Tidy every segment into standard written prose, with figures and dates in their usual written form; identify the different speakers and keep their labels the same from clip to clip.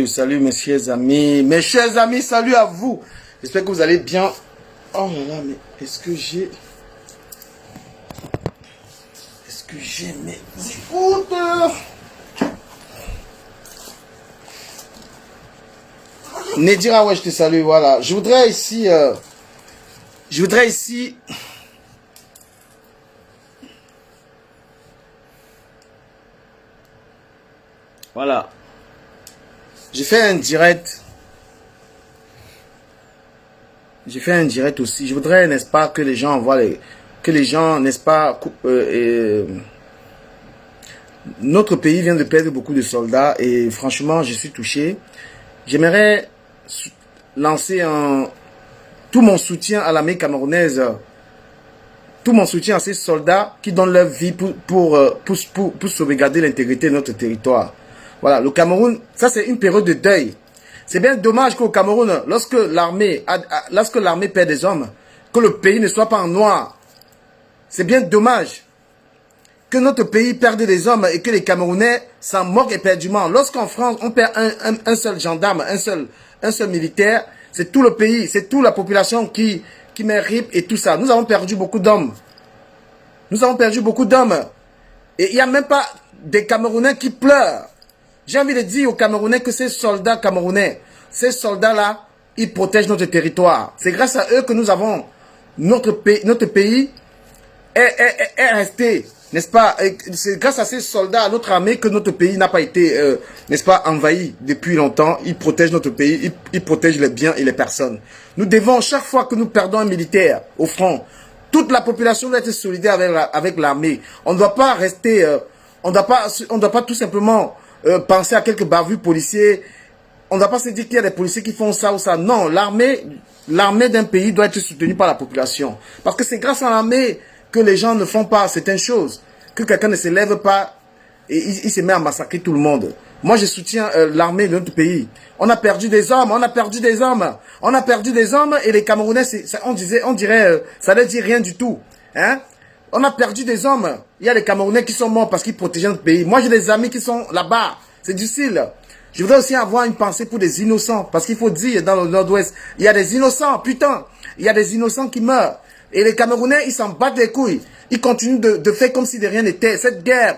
Speaker 1: Salut mes chers amis. Mes chers amis, salut à vous. J'espère que vous allez bien. Oh là là, mais est-ce que j'ai mes écouteurs? Nedira, ouais, je te salue, voilà. Je voudrais ici... Voilà. J'ai fait un direct. Aussi. Je voudrais, n'est-ce pas, que les gens voient que les gens, n'est-ce pas, notre pays vient de perdre beaucoup de soldats et franchement, je suis touché. J'aimerais lancer tout mon soutien à l'armée camerounaise, tout mon soutien à ces soldats qui donnent leur vie pour sauvegarder l'intégrité de notre territoire. Voilà, le Cameroun, ça c'est une période de deuil. C'est bien dommage qu'au Cameroun, lorsque l'armée perd des hommes, que le pays ne soit pas en noir. C'est bien dommage que notre pays perde des hommes et que les Camerounais s'en moquent éperdument. Lorsqu'en France, on perd un seul gendarme, un seul militaire, c'est tout le pays, c'est toute la population qui mérite et tout ça. Nous avons perdu beaucoup d'hommes. Et il n'y a même pas des Camerounais qui pleurent. J'ai envie de dire aux Camerounais que ces soldats camerounais, ces soldats-là, ils protègent notre territoire. C'est grâce à eux que nous avons, notre pays est resté, n'est-ce pas? C'est grâce à ces soldats, à notre armée, que notre pays n'a pas été, n'est-ce pas, envahi depuis longtemps. Ils protègent notre pays, ils protègent les biens et les personnes. Nous devons, chaque fois que nous perdons un militaire au front, toute la population doit être solidaire avec l'armée. On ne doit pas rester, on ne doit pas tout simplement penser à quelques bavures policiers. On ne doit pas se dire qu'il y a des policiers qui font ça ou ça. Non, l'armée d'un pays doit être soutenue par la population. Parce que c'est grâce à l'armée que les gens ne font pas certaines choses. Que quelqu'un ne se lève pas et il se met à massacrer tout le monde. Moi, je soutiens l'armée de notre pays. On a perdu des hommes, et les Camerounais, on dirait, ça ne dit rien du tout. Hein? On a perdu des hommes. Il y a les Camerounais qui sont morts parce qu'ils protégeaient notre pays. Moi, j'ai des amis qui sont là-bas. C'est difficile. Je voudrais aussi avoir une pensée pour des innocents. Parce qu'il faut dire, dans le nord-ouest, il y a des innocents. Putain, il y a des innocents qui meurent. Et les Camerounais, ils s'en battent les couilles. Ils continuent de faire comme si de rien n'était. Cette guerre,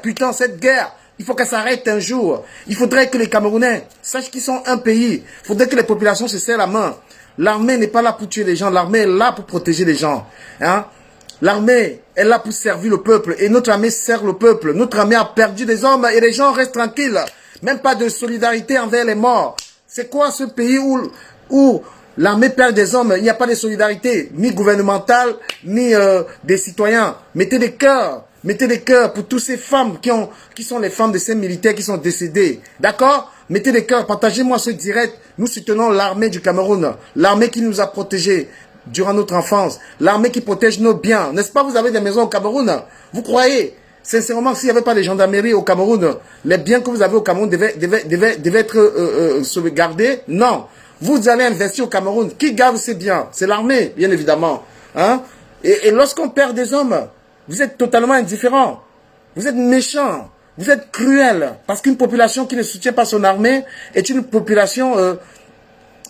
Speaker 1: il faut qu'elle s'arrête un jour. Il faudrait que les Camerounais sachent qu'ils sont un pays. Il faudrait que les populations se serrent la main. L'armée n'est pas là pour tuer les gens. L'armée est là pour protéger les gens. Hein? L'armée est là pour servir le peuple et notre armée sert le peuple. Notre armée a perdu des hommes et les gens restent tranquilles. Même pas de solidarité envers les morts. C'est quoi ce pays où l'armée perd des hommes? Il n'y a pas de solidarité, ni gouvernementale, ni des citoyens. Mettez des cœurs pour toutes ces femmes qui sont les femmes de ces militaires qui sont décédés. D'accord? Mettez des cœurs, partagez-moi ce direct. Nous soutenons l'armée du Cameroun, l'armée qui nous a protégés durant notre enfance, l'armée qui protège nos biens. N'est-ce pas, vous avez des maisons au Cameroun? Vous croyez sincèrement que s'il n'y avait pas de gendarmerie au Cameroun, les biens que vous avez au Cameroun devaient être sauvegardés? Non. Vous allez investir au Cameroun. Qui garde ces biens? C'est l'armée, bien évidemment. Hein? Et lorsqu'on perd des hommes, vous êtes totalement indifférent. Vous êtes méchant. Vous êtes cruel. Parce qu'une population qui ne soutient pas son armée est une population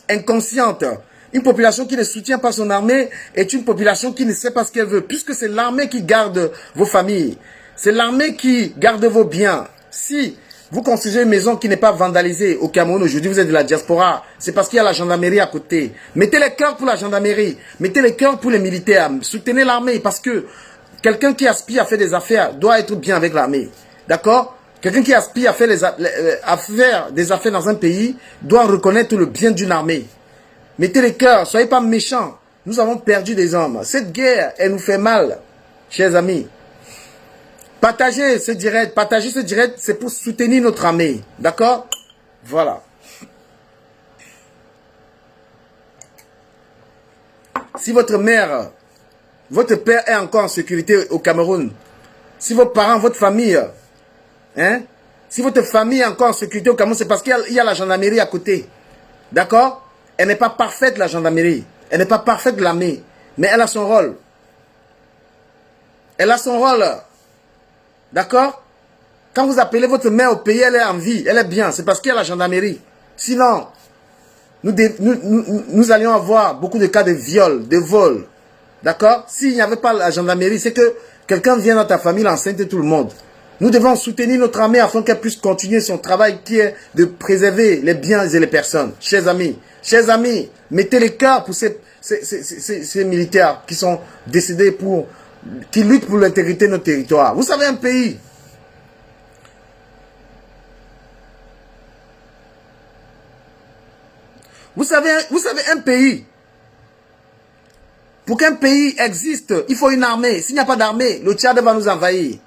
Speaker 1: inconsciente. Une population qui ne soutient pas son armée est une population qui ne sait pas ce qu'elle veut. Puisque c'est l'armée qui garde vos familles. C'est l'armée qui garde vos biens. Si vous construisez une maison qui n'est pas vandalisée au Cameroun, aujourd'hui vous êtes de la diaspora, c'est parce qu'il y a la gendarmerie à côté. Mettez les cœurs pour la gendarmerie. Mettez les cœurs pour les militaires. Soutenez l'armée parce que quelqu'un qui aspire à faire des affaires doit être bien avec l'armée. D'accord? Quelqu'un qui aspire à faire des affaires dans un pays doit reconnaître le bien d'une armée. Mettez les cœurs, soyez pas méchants. Nous avons perdu des hommes. Cette guerre, elle nous fait mal, chers amis. Partagez ce direct, c'est pour soutenir notre armée. D'accord? Voilà. Si votre mère, votre père est encore en sécurité au Cameroun, si vos parents, votre famille, hein, si votre famille est encore en sécurité au Cameroun, c'est parce qu'il y a la gendarmerie à côté. D'accord? Elle n'est pas parfaite, la gendarmerie. Elle n'est pas parfaite, l'armée. Mais elle a son rôle. Elle a son rôle. D'accord? Quand vous appelez votre mère au pays, elle est en vie, elle est bien. C'est parce qu'il y a la gendarmerie. Sinon, nous allions avoir beaucoup de cas de viol, de vol. D'accord? S'il n'y avait pas la gendarmerie, c'est que quelqu'un vient dans ta famille, l'enceinte tout le monde. Nous devons soutenir notre armée afin qu'elle puisse continuer son travail qui est de préserver les biens et les personnes. Chers amis, mettez les cœurs pour ces militaires qui sont décédés qui luttent pour l'intégrité de notre territoire. Vous savez, un pays, vous savez un pays, pour qu'un pays existe, il faut une armée. S'il n'y a pas d'armée, le Tchad va nous envahir.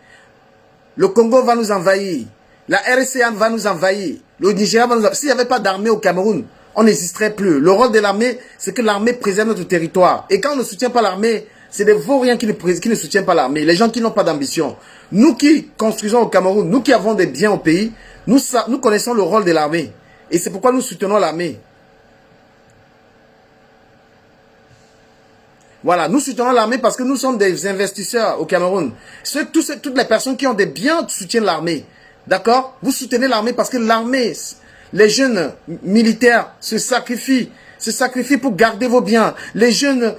Speaker 1: Le Congo va nous envahir. La RCA va nous envahir. Le Nigeria va nous envahir. S'il n'y avait pas d'armée au Cameroun, on n'existerait plus. Le rôle de l'armée, c'est que l'armée préserve notre territoire. Et quand on ne soutient pas l'armée, c'est des vauriens qui ne soutiennent pas l'armée. Les gens qui n'ont pas d'ambition. Nous qui construisons au Cameroun, nous qui avons des biens au pays, nous connaissons le rôle de l'armée. Et c'est pourquoi nous soutenons l'armée. Voilà, nous soutenons l'armée parce que nous sommes des investisseurs au Cameroun. Toutes les personnes qui ont des biens soutiennent l'armée. D'accord? Vous soutenez l'armée parce que l'armée, les jeunes militaires se sacrifient pour garder vos biens. Les jeunes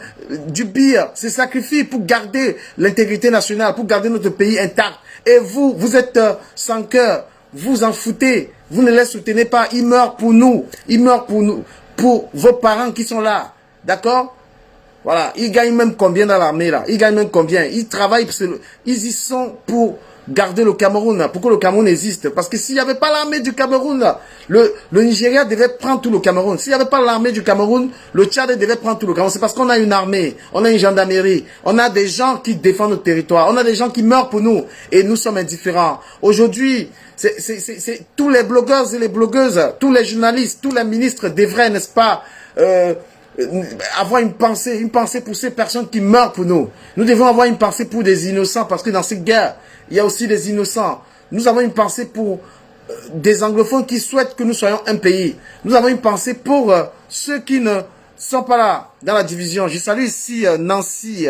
Speaker 1: du BIR se sacrifient pour garder l'intégrité nationale, pour garder notre pays intact. Et vous êtes sans cœur, vous en foutez, vous ne les soutenez pas. Ils meurent pour nous, pour vos parents qui sont là. D'accord? Voilà, ils gagnent même combien dans l'armée là? Ils gagnent même combien? Ils travaillent, ils y sont pour garder le Cameroun, pour que le Cameroun existe. Parce que s'il n'y avait pas l'armée du Cameroun, le Nigeria devait prendre tout le Cameroun. S'il n'y avait pas l'armée du Cameroun, le Tchad devait prendre tout le Cameroun. C'est parce qu'on a une armée, on a une gendarmerie, on a des gens qui défendent notre territoire, on a des gens qui meurent pour nous et nous sommes indifférents. Aujourd'hui, c'est tous les blogueurs et les blogueuses, tous les journalistes, tous les ministres devraient, n'est-ce pas, avoir une pensée pour ces personnes qui meurent pour nous. Nous devons avoir une pensée pour des innocents parce que dans cette guerre, il y a aussi des innocents. Nous avons une pensée pour des anglophones qui souhaitent que nous soyons un pays. Nous avons une pensée pour ceux qui ne sont pas là dans la division. Je salue ici Nancy,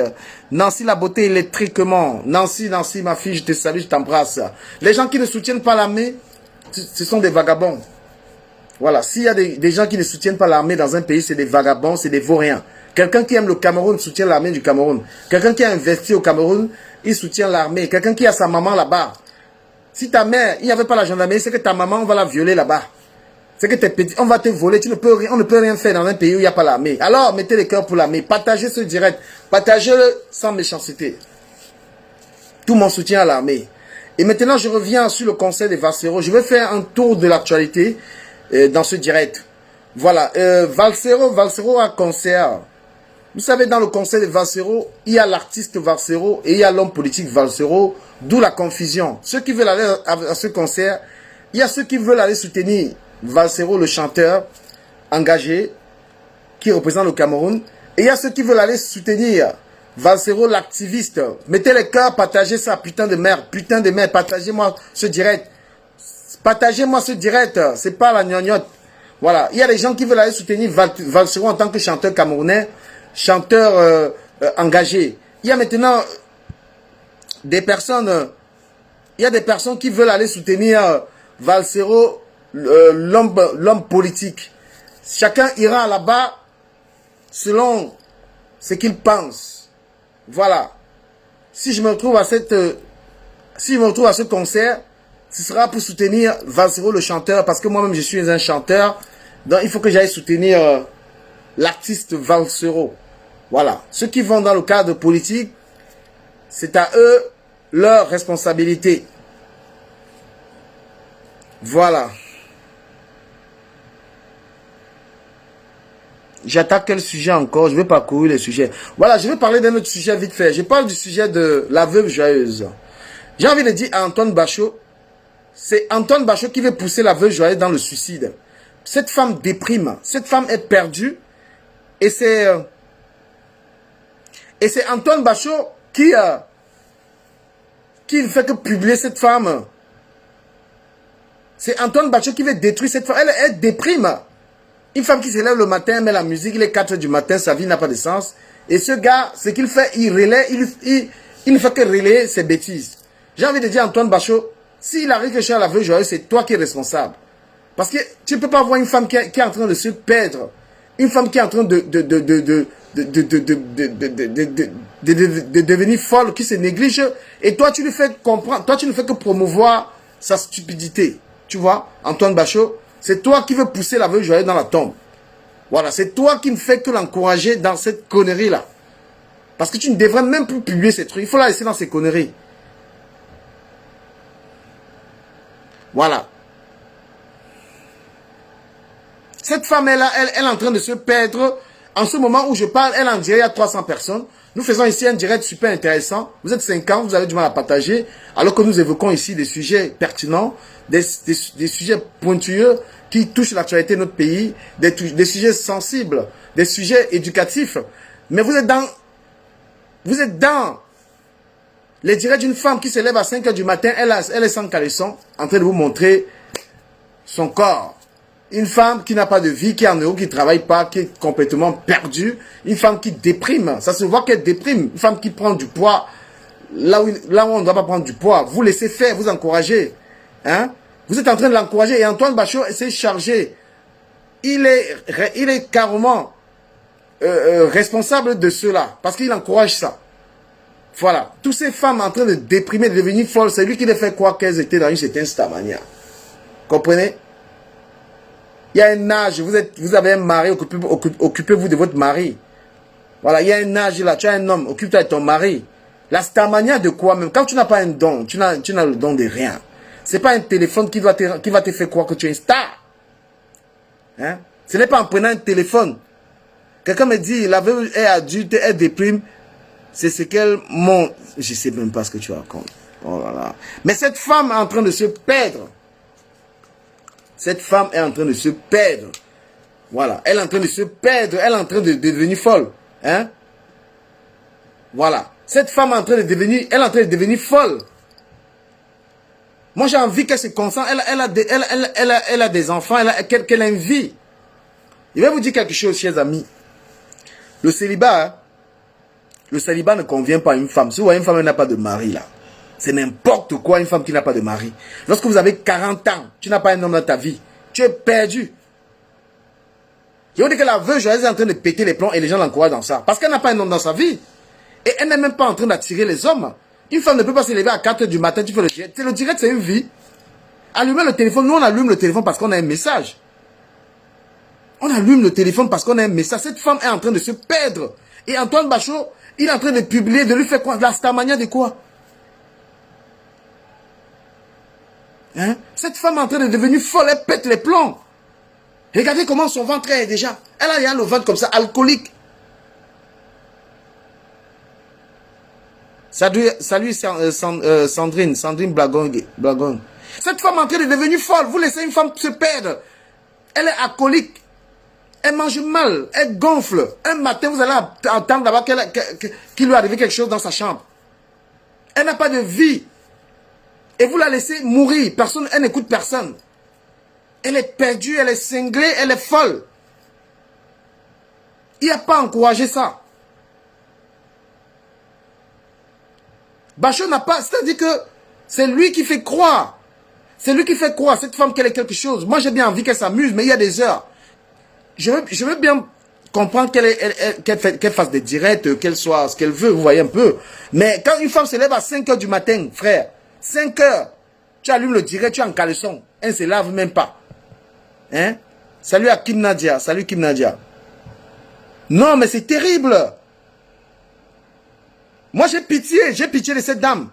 Speaker 1: Nancy la beauté électriquement. Nancy, ma fille, je te salue, je t'embrasse. Les gens qui ne soutiennent pas l'armée, ce sont des vagabonds. Voilà, s'il y a des gens qui ne soutiennent pas l'armée dans un pays, c'est des vagabonds, c'est des vauriens. Quelqu'un qui aime le Cameroun soutient l'armée du Cameroun. Quelqu'un qui a investi au Cameroun, il soutient l'armée. Quelqu'un qui a sa maman là-bas. Si ta mère, il n'y avait pas la gendarmerie, c'est que ta maman, on va la violer là-bas. C'est que tes petits, on va te voler, on ne peut rien faire dans un pays où il n'y a pas l'armée. Alors, mettez les cœurs pour l'armée. Partagez ce direct. Partagez-le sans méchanceté. Tout mon soutien à l'armée. Et maintenant, je reviens sur le conseil des Valsero. Je vais faire un tour de l'actualité dans ce direct. Voilà, Valsero a concert. Vous savez, dans le conseil de Valsero, il y a l'artiste Valsero et il y a l'homme politique Valsero, d'où la confusion. Ceux qui veulent aller à ce concert, il y a ceux qui veulent aller soutenir Valsero, le chanteur engagé, qui représente le Cameroun, et il y a ceux qui veulent aller soutenir Valsero, l'activiste. Mettez les cœurs, partagez ça, putain de merde, partagez-moi ce direct. Partagez-moi ce direct, c'est pas la gnognotte. Voilà, il y a des gens qui veulent aller soutenir Valsero en tant que chanteur camerounais, chanteur engagé. Il y a maintenant des personnes, il y a des personnes qui veulent aller soutenir Valsero, l'homme politique. Chacun ira là-bas selon ce qu'il pense. Voilà. Si je me retrouve à ce concert, ce sera pour soutenir Valsero le chanteur, parce que moi-même je suis un chanteur, donc il faut que j'aille soutenir l'artiste Valsero. Voilà. Ceux qui vont dans le cadre politique, c'est à eux leur responsabilité. Voilà. J'attaque quel sujet encore? Je vais parcourir les sujets. Voilà, je vais parler d'un autre sujet vite fait. Je parle du sujet de la veuve joyeuse. J'ai envie de dire à Antoine Bachot, c'est Antoine Bachot qui veut pousser la veuve joyeuse dans le suicide. Cette femme déprime, cette femme est perdue, et c'est Antoine Bachot qui ne fait que publier cette femme. C'est Antoine Bachot qui veut détruire cette femme. Elle déprime. Une femme qui se lève le matin, met la musique, il est 4 h du matin, sa vie n'a pas de sens. Et ce gars, ce qu'il fait, il relaie, il ne fait que relayer ses bêtises. J'ai envie de dire à Antoine Bachot, s'il arrive quelque chose à la veuve joyeuse, c'est toi qui es responsable. Parce que tu ne peux pas voir une femme qui est en train de se perdre. Une femme qui est en train de devenir folle, qui se néglige. Et toi, tu lui fais comprendre, toi, tu ne fais que promouvoir sa stupidité. Tu vois, Antoine Bachot, c'est toi qui veux pousser la veuve joyeuse dans la tombe. Voilà, c'est toi qui ne fais que l'encourager dans cette connerie-là. Parce que tu ne devrais même plus publier ces trucs. Il faut la laisser dans ces conneries. Voilà. Cette femme est là, elle est en train de se perdre. En ce moment où je parle, elle en dirait il y a 300 personnes. Nous faisons ici un direct super intéressant. Vous êtes 50, vous avez du mal à partager. Alors que nous évoquons ici des sujets pertinents, des sujets pointueux qui touchent l'actualité de notre pays, des sujets sensibles, des sujets éducatifs. Mais vous êtes dans les directs d'une femme qui se lève à 5 h du matin, elle est sans caleçon, en train de vous montrer son corps. Une femme qui n'a pas de vie, qui est en euros, qui ne travaille pas, qui est complètement perdue. Une femme qui déprime. Ça se voit qu'elle déprime. Une femme qui prend du poids là où on ne doit pas prendre du poids. Vous laissez faire, vous encouragez. Hein? Vous êtes en train de l'encourager. Et Antoine Bachot s'est chargé. Il est carrément responsable de cela. Parce qu'il encourage ça. Voilà. Toutes ces femmes en train de déprimer, de devenir folles, c'est lui qui les fait croire qu'elles étaient dans une certaine stamania. Comprenez? Il y a un âge, vous avez un mari, occupez-vous de votre mari. Voilà, il y a un âge là, tu as un homme, occupe-toi de ton mari. La starmania de quoi même? Quand tu n'as pas un don, tu n'as le don de rien. Ce n'est pas un téléphone qui va te faire croire que tu es une star. Hein? Ce n'est pas en prenant un téléphone. Quelqu'un me dit, la veuve est adulte, elle déprime. C'est ce qu'elle montre. Je ne sais même pas ce que tu racontes. Oh là là. Mais cette femme est en train de se perdre. Cette femme est en train de se perdre. Voilà. Elle est en train de se perdre. Elle est en train de devenir folle. Hein? Voilà. Cette femme est en train de devenir, elle est en train de devenir folle. Moi, j'ai envie qu'elle se concentre. Elle a des enfants. Qu'elle a une vie. Je vais vous dire quelque chose, chers amis. Le célibat, hein? Le célibat ne convient pas à une femme. Si vous voyez une femme qui n'a pas de mari, là. C'est n'importe quoi une femme qui n'a pas de mari. Lorsque vous avez 40 ans, tu n'as pas un homme dans ta vie. Tu es perdu. Je veux dire que la veuve joyeuse est en train de péter les plombs et les gens l'encouragent dans ça. Parce qu'elle n'a pas un homme dans sa vie. Et elle n'est même pas en train d'attirer les hommes. Une femme ne peut pas se lever à 4 h du matin, tu fais le direct. Le direct, c'est une vie. Allumez le téléphone. Nous, on allume le téléphone parce qu'on a un message. On allume le téléphone parce qu'on a un message. Cette femme est en train de se perdre. Et Antoine Bachot, il est en train de publier, de lui faire quoi? La starmania de quoi? Hein? Cette femme est en train de devenir folle, elle pète les plombs. Regardez comment son ventre est déjà. Elle a le ventre comme ça, alcoolique. Salut Sandrine Blagon. Cette femme est en train de devenir folle. Vous laissez une femme se perdre. Elle est alcoolique. Elle mange mal. Elle gonfle. Un matin, vous allez entendre d'abord qu'il lui est arrivé quelque chose dans sa chambre. Elle n'a pas de vie. Et vous la laissez mourir. Personne, elle n'écoute personne. Elle est perdue, elle est cinglée, elle est folle. Il n'y a pas encouragé ça. Bachot n'a pas... C'est-à-dire que c'est lui qui fait croire. C'est lui qui fait croire à cette femme qu'elle est quelque chose. Moi, j'ai bien envie qu'elle s'amuse, mais il y a des heures. Je veux bien comprendre qu'elle fasse des directs, qu'elle soit ce qu'elle veut, vous voyez un peu. Mais quand une femme se lève à 5 h du matin, frère, 5 h, tu allumes le direct, tu es en caleçon. Elle ne se lave même pas. Hein? Salut à Kim Nadia. Salut Kim Nadia. Non, mais c'est terrible. Moi, j'ai pitié de cette dame.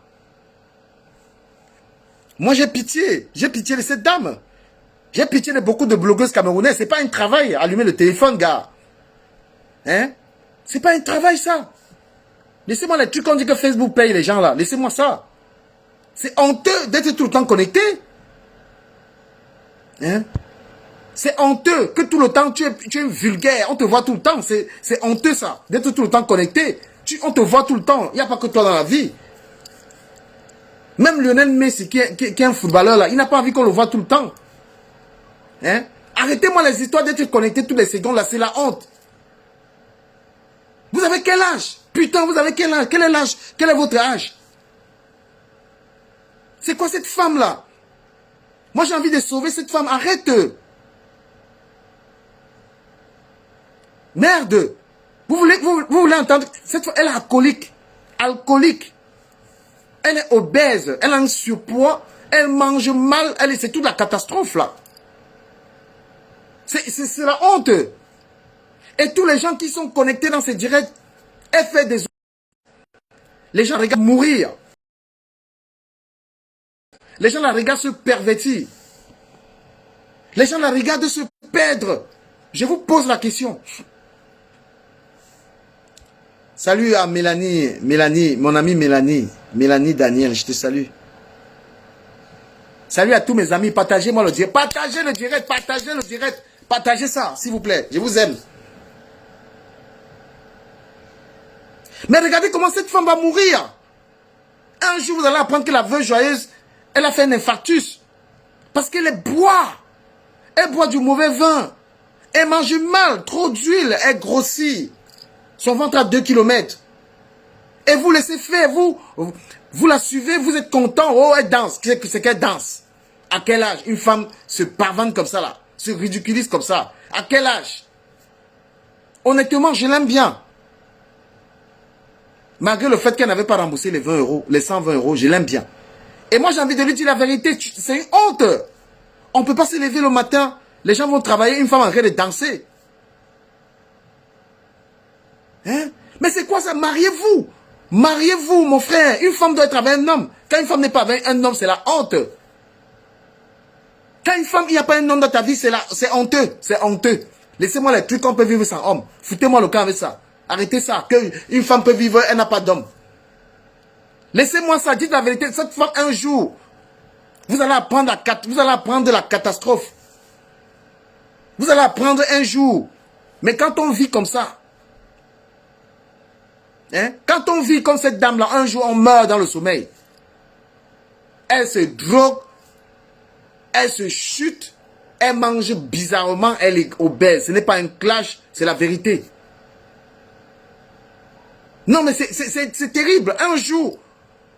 Speaker 1: Moi, j'ai pitié de cette dame. J'ai pitié de beaucoup de blogueuses camerounaises. C'est pas un travail, allumer le téléphone, gars. Hein? C'est pas un travail, ça. Laissez-moi les trucs qu'on dit que Facebook paye les gens, là. Laissez-moi ça. C'est honteux d'être tout le temps connecté. Hein? C'est honteux que tout le temps tu es vulgaire. On te voit tout le temps. C'est honteux ça, d'être tout le temps connecté. On te voit tout le temps. Il n'y a pas que toi dans la vie. Même Lionel Messi, qui est un footballeur là, il n'a pas envie qu'on le voit tout le temps. Hein? Arrêtez-moi les histoires d'être connecté toutes les secondes là, c'est la honte. Vous avez quel âge? Putain, vous avez quel âge? Quel est l'âge? Quel est votre âge? C'est quoi cette femme là? Moi j'ai envie de sauver cette femme. Arrête. Merde. Vous voulez entendre? Cette femme, elle est alcoolique. Alcoolique. Elle est obèse. Elle a un surpoids. Elle mange mal. C'est toute la catastrophe là. C'est la honte. Et tous les gens qui sont connectés dans ces directs, elle fait des... Les gens regardent mourir. Les gens la regardent se pervertir. Les gens la regardent se perdre. Je vous pose la question. Salut à Mélanie, mon amie Mélanie Daniel, je te salue. Salut à tous mes amis, partagez-moi le direct. Partagez le direct, partagez le direct. Partagez ça, s'il vous plaît. Je vous aime. Mais regardez comment cette femme va mourir. Un jour, vous allez apprendre que la veuve joyeuse, elle a fait un infarctus. Parce qu'elle boit. Elle boit du mauvais vin. Elle mange mal, trop d'huile, elle grossit. Son ventre à 2 km. Et vous laissez faire, vous la suivez, vous êtes content. Oh, elle danse. C'est qu'elle danse. À quel âge une femme se pavane comme ça là, se ridiculise comme ça? À quel âge? Honnêtement, je l'aime bien. Malgré le fait qu'elle n'avait pas remboursé les 20 euros, les 120 euros, je l'aime bien. Et moi, j'ai envie de lui dire la vérité. C'est une honte. On ne peut pas se lever le matin. Les gens vont travailler, une femme en train de danser. Hein? Mais c'est quoi ça? Mariez-vous. Mariez-vous, mon frère. Une femme doit être avec un homme. Quand une femme n'est pas avec un homme, c'est la honte. Quand une femme, il n'y a pas un homme dans ta vie, c'est honteux. C'est honteux. Laissez-moi les trucs qu'on peut vivre sans homme. Foutez-moi le camp avec ça. Arrêtez ça. Qu'une femme peut vivre, elle n'a pas d'homme. Laissez-moi ça. Dites la vérité. Cette femme, un jour, vous allez apprendre la catastrophe. Vous allez apprendre un jour. Mais quand on vit comme ça, hein, quand on vit comme cette dame-là, un jour on meurt dans le sommeil. Elle se drogue, elle se chute, elle mange bizarrement, elle est obèse. Ce n'est pas un clash, c'est la vérité. Non mais c'est terrible. Un jour,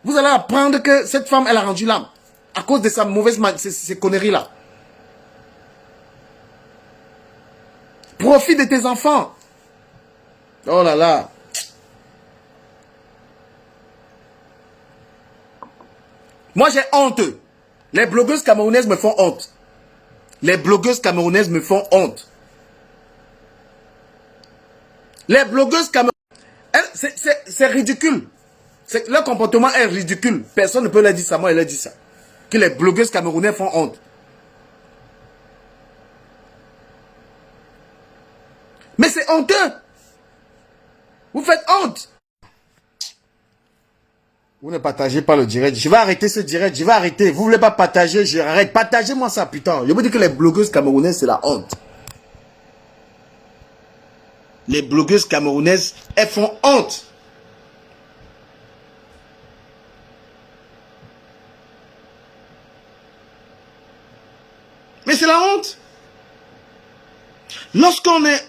Speaker 1: vous allez apprendre que cette femme, elle a rendu l'âme. À cause de sa mauvaise ces conneries-là. Profite de tes enfants. Oh là là. Moi, j'ai honte. Les blogueuses camerounaises me font honte. Les blogueuses camerounaises me font honte. Les blogueuses camerounaises... C'est ridicule. Leur comportement est ridicule. Personne ne peut leur dire ça. Moi, elle leur dit ça. Que les blogueuses camerounaises font honte. Mais c'est honteux. Vous faites honte. Vous ne partagez pas le direct. Je vais arrêter ce direct. Je vais arrêter. Vous ne voulez pas partager, je arrête. Partagez-moi ça, putain. Je vous dis que les blogueuses camerounaises, c'est la honte. Les blogueuses camerounaises, elles font honte. Mais c'est la honte. Lorsqu'on est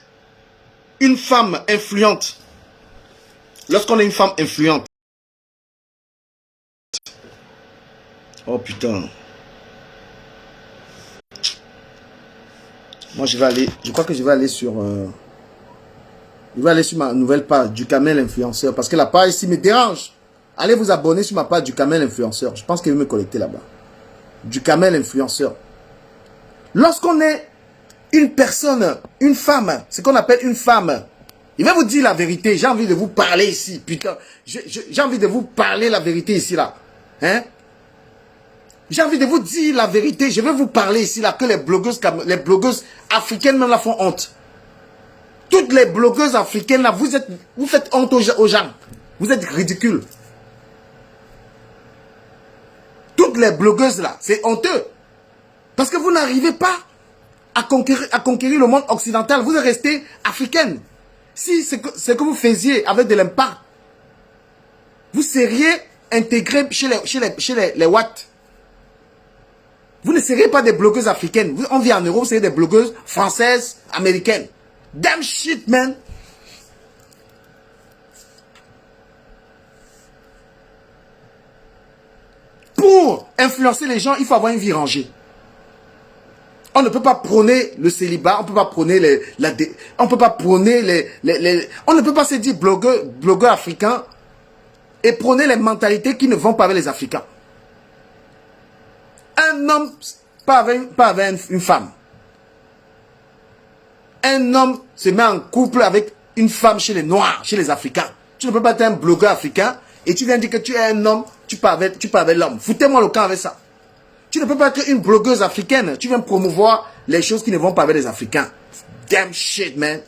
Speaker 1: une femme influente, oh putain. Moi je crois que je vais aller sur ma nouvelle page du Kamel Influenceur parce que la page ici me dérange. Allez vous abonner sur ma page du Kamel Influenceur. Je pense qu'il va me connecter là-bas. Du Kamel Influenceur. Lorsqu'on est une personne, une femme, ce qu'on appelle une femme, il va vous dire la vérité. J'ai envie de vous parler ici, putain. J'ai envie de vous parler la vérité ici, là. Hein? J'ai envie de vous dire la vérité. Je vais vous parler ici, là, que les blogueuses africaines même la font honte. Toutes les blogueuses africaines, là, vous faites honte aux gens. Vous êtes ridicules. toutes les blogueuses là, c'est honteux. Parce que vous n'arrivez pas à conquérir le monde occidental. Vous êtes resté africaine. Si ce que vous faisiez avec de l'impact, vous seriez intégré chez les Watts. Vous ne seriez pas des blogueuses africaines. On vit en Europe, vous seriez des blogueuses françaises, américaines. Damn shit, man. Pour influencer les gens, il faut avoir une vie rangée. On ne peut pas prôner le célibat, on ne peut pas prôner on peut pas prôner on ne peut pas se dire blogueur africain et prôner les mentalités qui ne vont pas avec les Africains. Un homme, pas avec une femme. Un homme se met en couple avec une femme chez les Noirs, chez les Africains. Tu ne peux pas être un blogueur africain et tu viens dire que tu es un homme, tu pars avec l'homme. Foutez-moi le camp avec ça. Tu ne peux pas être une blogueuse africaine. Tu viens promouvoir les choses qui ne vont pas avec les Africains. Damn shit, man.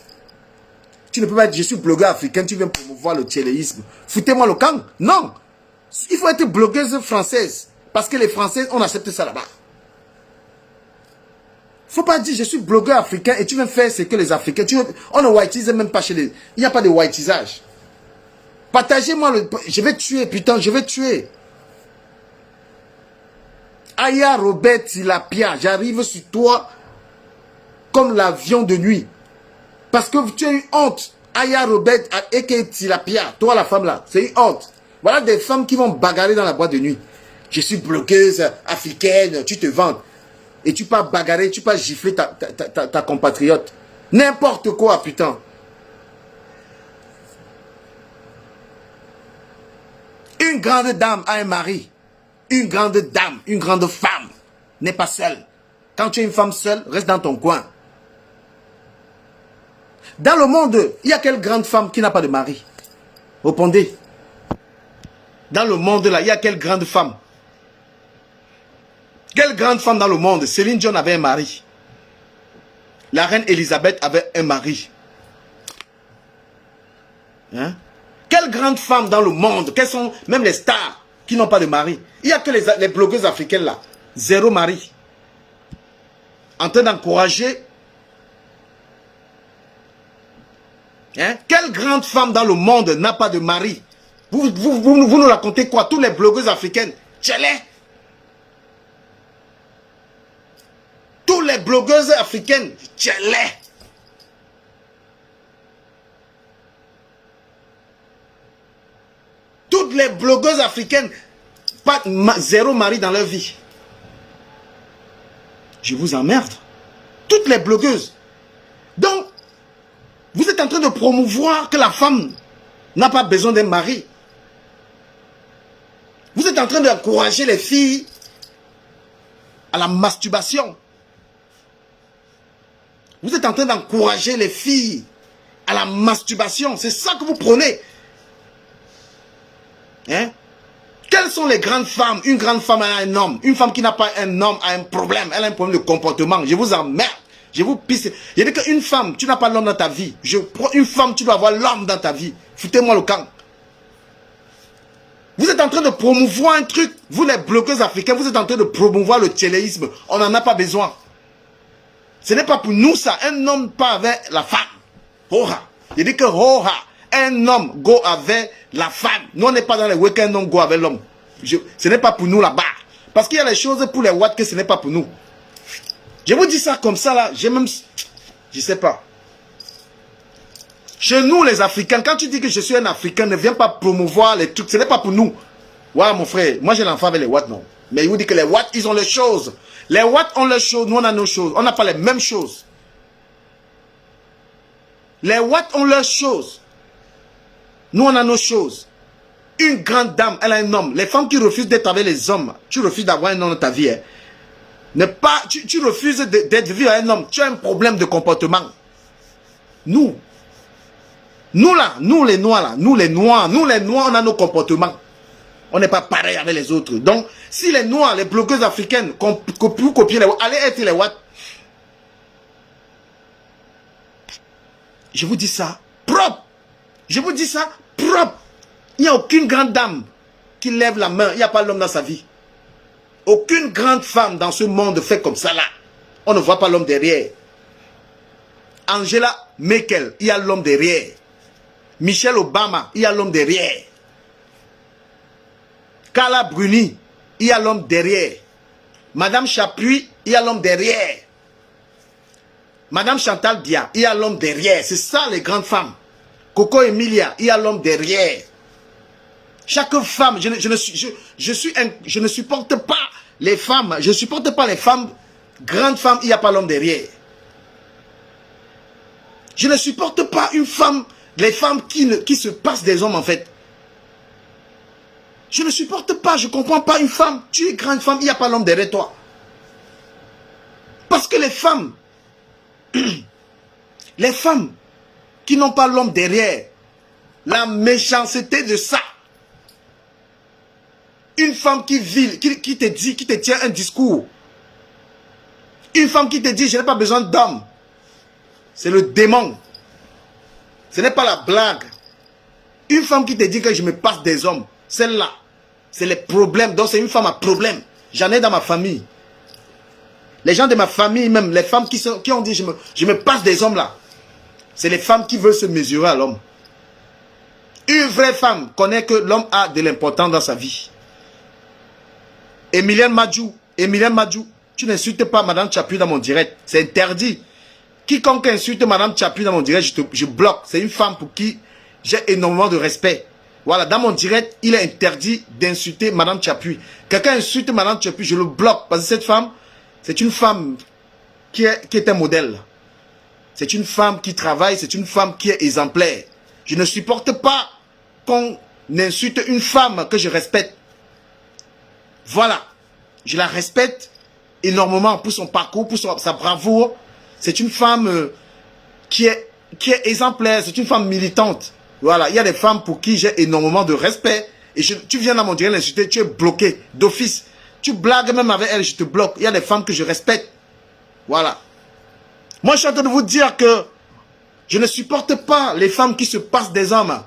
Speaker 1: Tu ne peux pas dire, je suis blogueur africain, tu viens promouvoir le tchéléisme. Foutez-moi le camp. Non. Il faut être blogueuse française. Parce que les Français, on accepte ça là-bas. Il ne faut pas dire, je suis blogueur africain et tu viens faire ce que les Africains... on ne whiteise même pas chez les... Il n'y a pas de whiteisage. Partagez-moi le... Je vais tuer, putain, je vais tuer. Aya Robert Tilapia, j'arrive sur toi comme l'avion de nuit. Parce que tu as une honte. Aya Robert et Tilapia, toi la femme là, c'est une honte. Voilà des femmes qui vont bagarrer dans la boîte de nuit. Je suis blogueuse africaine, tu te vantes. Et tu pars bagarrer, tu pars gifler ta compatriote. N'importe quoi, putain. Une grande dame a un mari. Une grande dame, une grande femme n'est pas seule. Quand tu es une femme seule, reste dans ton coin. Dans le monde, il y a quelle grande femme qui n'a pas de mari? Répondez. Dans le monde là, il y a quelle grande femme? Quelle grande femme dans le monde? Céline Dion avait un mari. La reine Elisabeth avait un mari. Hein? Quelle grande femme dans le monde? Quelles sont même les stars qui n'ont pas de mari? Il n'y a que les blogueuses africaines là. Zéro mari. En train d'encourager. Hein? Quelle grande femme dans le monde n'a pas de mari? Vous nous racontez quoi? Tous les blogueuses africaines. Tchelé. Tous les blogueuses africaines. Tchelé. Toutes les blogueuses africaines. Zéro mari dans leur vie. Je vous emmerde. Toutes les blogueuses. Donc, vous êtes en train de promouvoir que la femme n'a pas besoin d'un mari. Vous êtes en train d'encourager les filles à la masturbation. Vous êtes en train d'encourager les filles à la masturbation. C'est ça que vous prenez. Hein? Quelles sont les grandes femmes? Une grande femme a un homme. Une femme qui n'a pas un homme a un problème. Elle a un problème de comportement. Je vous emmerde. Je vous pisse. Je dis qu'une femme, tu n'as pas l'homme dans ta vie. Je prends une femme, tu dois avoir l'homme dans ta vie. Foutez-moi le camp. Vous êtes en train de promouvoir un truc. Vous les blogueuses africains, vous êtes en train de promouvoir le tchéléisme. On n'en a pas besoin. Ce n'est pas pour nous ça. Un homme pas avec la femme. Hoha. Je dis que hoha. Un homme go avec la femme. Nous on n'est pas dans les week-ends, on go avec l'homme. Ce n'est pas pour nous là-bas. Parce qu'il y a les choses pour les watts que ce n'est pas pour nous. Je vous dis ça comme ça là. J'ai même... Je sais pas. Chez nous les Africains, quand tu dis que je suis un Africain, ne viens pas promouvoir les trucs. Ce n'est pas pour nous. Ouais mon frère, moi j'ai l'enfant avec les watts non. Mais il vous dit que les watts ils ont les choses. Les watts ont leurs choses, nous on a nos choses. On n'a pas les mêmes choses. Les watts ont leurs choses. Nous, on a nos choses. Une grande dame, elle a un homme. Les femmes qui refusent d'être avec les hommes, tu refuses d'avoir un homme dans ta vie. Hein. Tu refuses d'être vu avec un homme. Tu as un problème de comportement. Nous là, nous les noirs là, nous les noirs, on a nos comportements. On n'est pas pareil avec les autres. Donc, si les noirs, les blogueuses africaines, copier les watts, allez être les watts. Je vous dis ça, propre. Je vous dis ça, propre. Il n'y a aucune grande dame qui lève la main. Il n'y a pas l'homme dans sa vie. Aucune grande femme dans ce monde fait comme ça là. On ne voit pas l'homme derrière. Angela Merkel, il y a l'homme derrière. Michelle Obama, il y a l'homme derrière. Carla Bruni, il y a l'homme derrière. Madame Chapuis, il y a l'homme derrière. Madame Chantal Dia, il y a l'homme derrière. C'est ça les grandes femmes. Coco Emilia, il y a l'homme derrière. Chaque femme, je ne supporte pas les femmes. Je ne supporte pas les femmes. Grandes femmes, il n'y a pas l'homme derrière. Je ne supporte pas une femme, les femmes qui se passent des hommes en fait. Je ne supporte pas, je ne comprends pas une femme. Tu es grande femme, il n'y a pas l'homme derrière toi. Parce que les femmes qui n'ont pas l'homme derrière, la méchanceté de ça. Une femme qui vit, qui te tient un discours. Une femme qui te dit, je n'ai pas besoin d'homme. C'est le démon. Ce n'est pas la blague. Une femme qui te dit que je me passe des hommes, celle-là, c'est les problèmes. Donc c'est une femme à problème. J'en ai dans ma famille. Les gens de ma famille, même les femmes qui ont dit je me passe des hommes là, c'est les femmes qui veulent se mesurer à l'homme. Une vraie femme connaît que l'homme a de l'importance dans sa vie. Emilienne Madjou, tu n'insultes pas Madame Chapuis dans mon direct. C'est interdit. Quiconque insulte Madame Chapuis dans mon direct, je bloque. C'est une femme pour qui j'ai énormément de respect. Voilà, dans mon direct, il est interdit d'insulter Madame Chapuis. Quelqu'un insulte Madame Chapuis, je le bloque. Parce que cette femme, c'est une femme qui est un modèle. C'est une femme qui travaille, c'est une femme qui est exemplaire. Je ne supporte pas qu'on insulte une femme que je respecte. Voilà, je la respecte énormément pour son parcours, pour sa bravoure. C'est une femme qui est exemplaire, c'est une femme militante. Voilà, il y a des femmes pour qui j'ai énormément de respect. Et tu viens dans mon direct l'insulter, tu es bloqué d'office. Tu blagues même avec elle, je te bloque. Il y a des femmes que je respecte. Voilà. Moi, je suis en train de vous dire que je ne supporte pas les femmes qui se passent des hommes.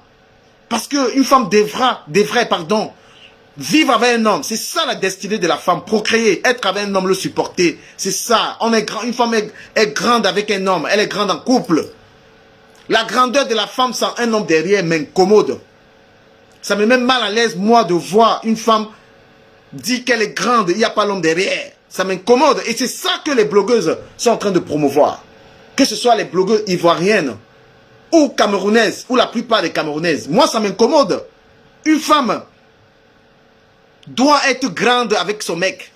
Speaker 1: Parce qu'une femme devrait, vivre avec un homme. C'est ça la destinée de la femme. Procréer, être avec un homme, le supporter. C'est ça. Une femme est grande avec un homme. Elle est grande en couple. La grandeur de la femme sans un homme derrière m'incommode. Ça me met mal à l'aise, moi, de voir une femme dire qu'elle est grande, il n'y a pas l'homme derrière. Ça m'incommode. Et c'est ça que les blogueuses sont en train de promouvoir. Que ce soit les blogueuses ivoiriennes ou camerounaises, ou la plupart des camerounaises. Moi, ça m'incommode. Une femme doit être grande avec son mec.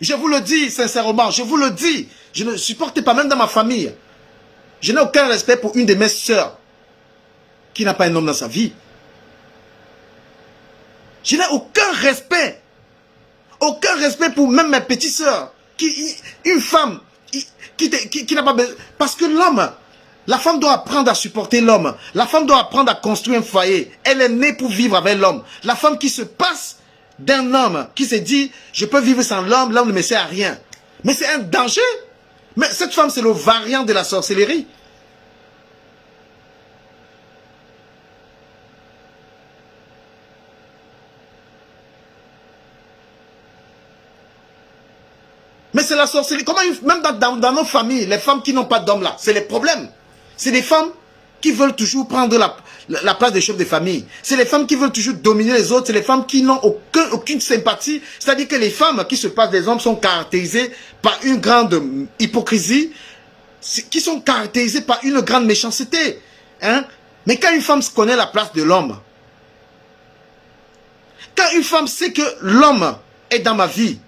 Speaker 1: Je vous le dis sincèrement, je vous le dis. Je ne supporte pas, même dans ma famille. Je n'ai aucun respect pour une de mes sœurs qui n'a pas un homme dans sa vie. Je n'ai aucun respect. Aucun respect pour même mes petites sœurs. Une femme qui n'a pas besoin. Parce que l'homme, la femme doit apprendre à supporter l'homme. La femme doit apprendre à construire un foyer. Elle est née pour vivre avec l'homme. La femme qui se passe d'un homme, qui se dit, je peux vivre sans l'homme, l'homme ne me sert à rien. Mais c'est un danger. Mais cette femme, c'est le variant de la sorcellerie. Mais c'est la sorcellerie. Comment, même dans nos familles, les femmes qui n'ont pas d'homme là, c'est les problèmes. C'est des femmes qui veulent toujours prendre la place des chefs de famille. C'est les femmes qui veulent toujours dominer les autres. C'est les femmes qui n'ont aucune sympathie. C'est-à-dire que les femmes qui se passent des hommes sont caractérisées par une grande hypocrisie, qui sont caractérisées par une grande méchanceté. Hein? Mais quand une femme connaît la place de l'homme, quand une femme sait que l'homme est dans ma vie,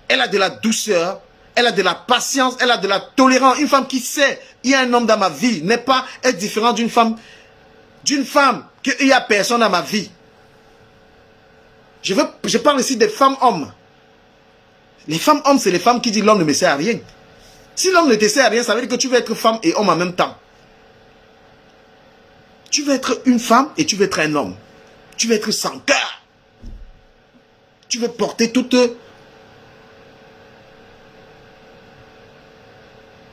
Speaker 1: elle a de la douceur, elle a de la patience, elle a de la tolérance. Une femme qui sait, il y a un homme dans ma vie, n'est pas être différent d'une femme qu'il n'y a personne dans ma vie. Je parle ici des femmes-hommes. Les femmes-hommes, c'est les femmes qui disent l'homme ne me sert à rien. Si l'homme ne te sert à rien, ça veut dire que tu veux être femme et homme en même temps. Tu veux être une femme et tu veux être un homme. Tu veux être sans cœur. Tu veux porter toute...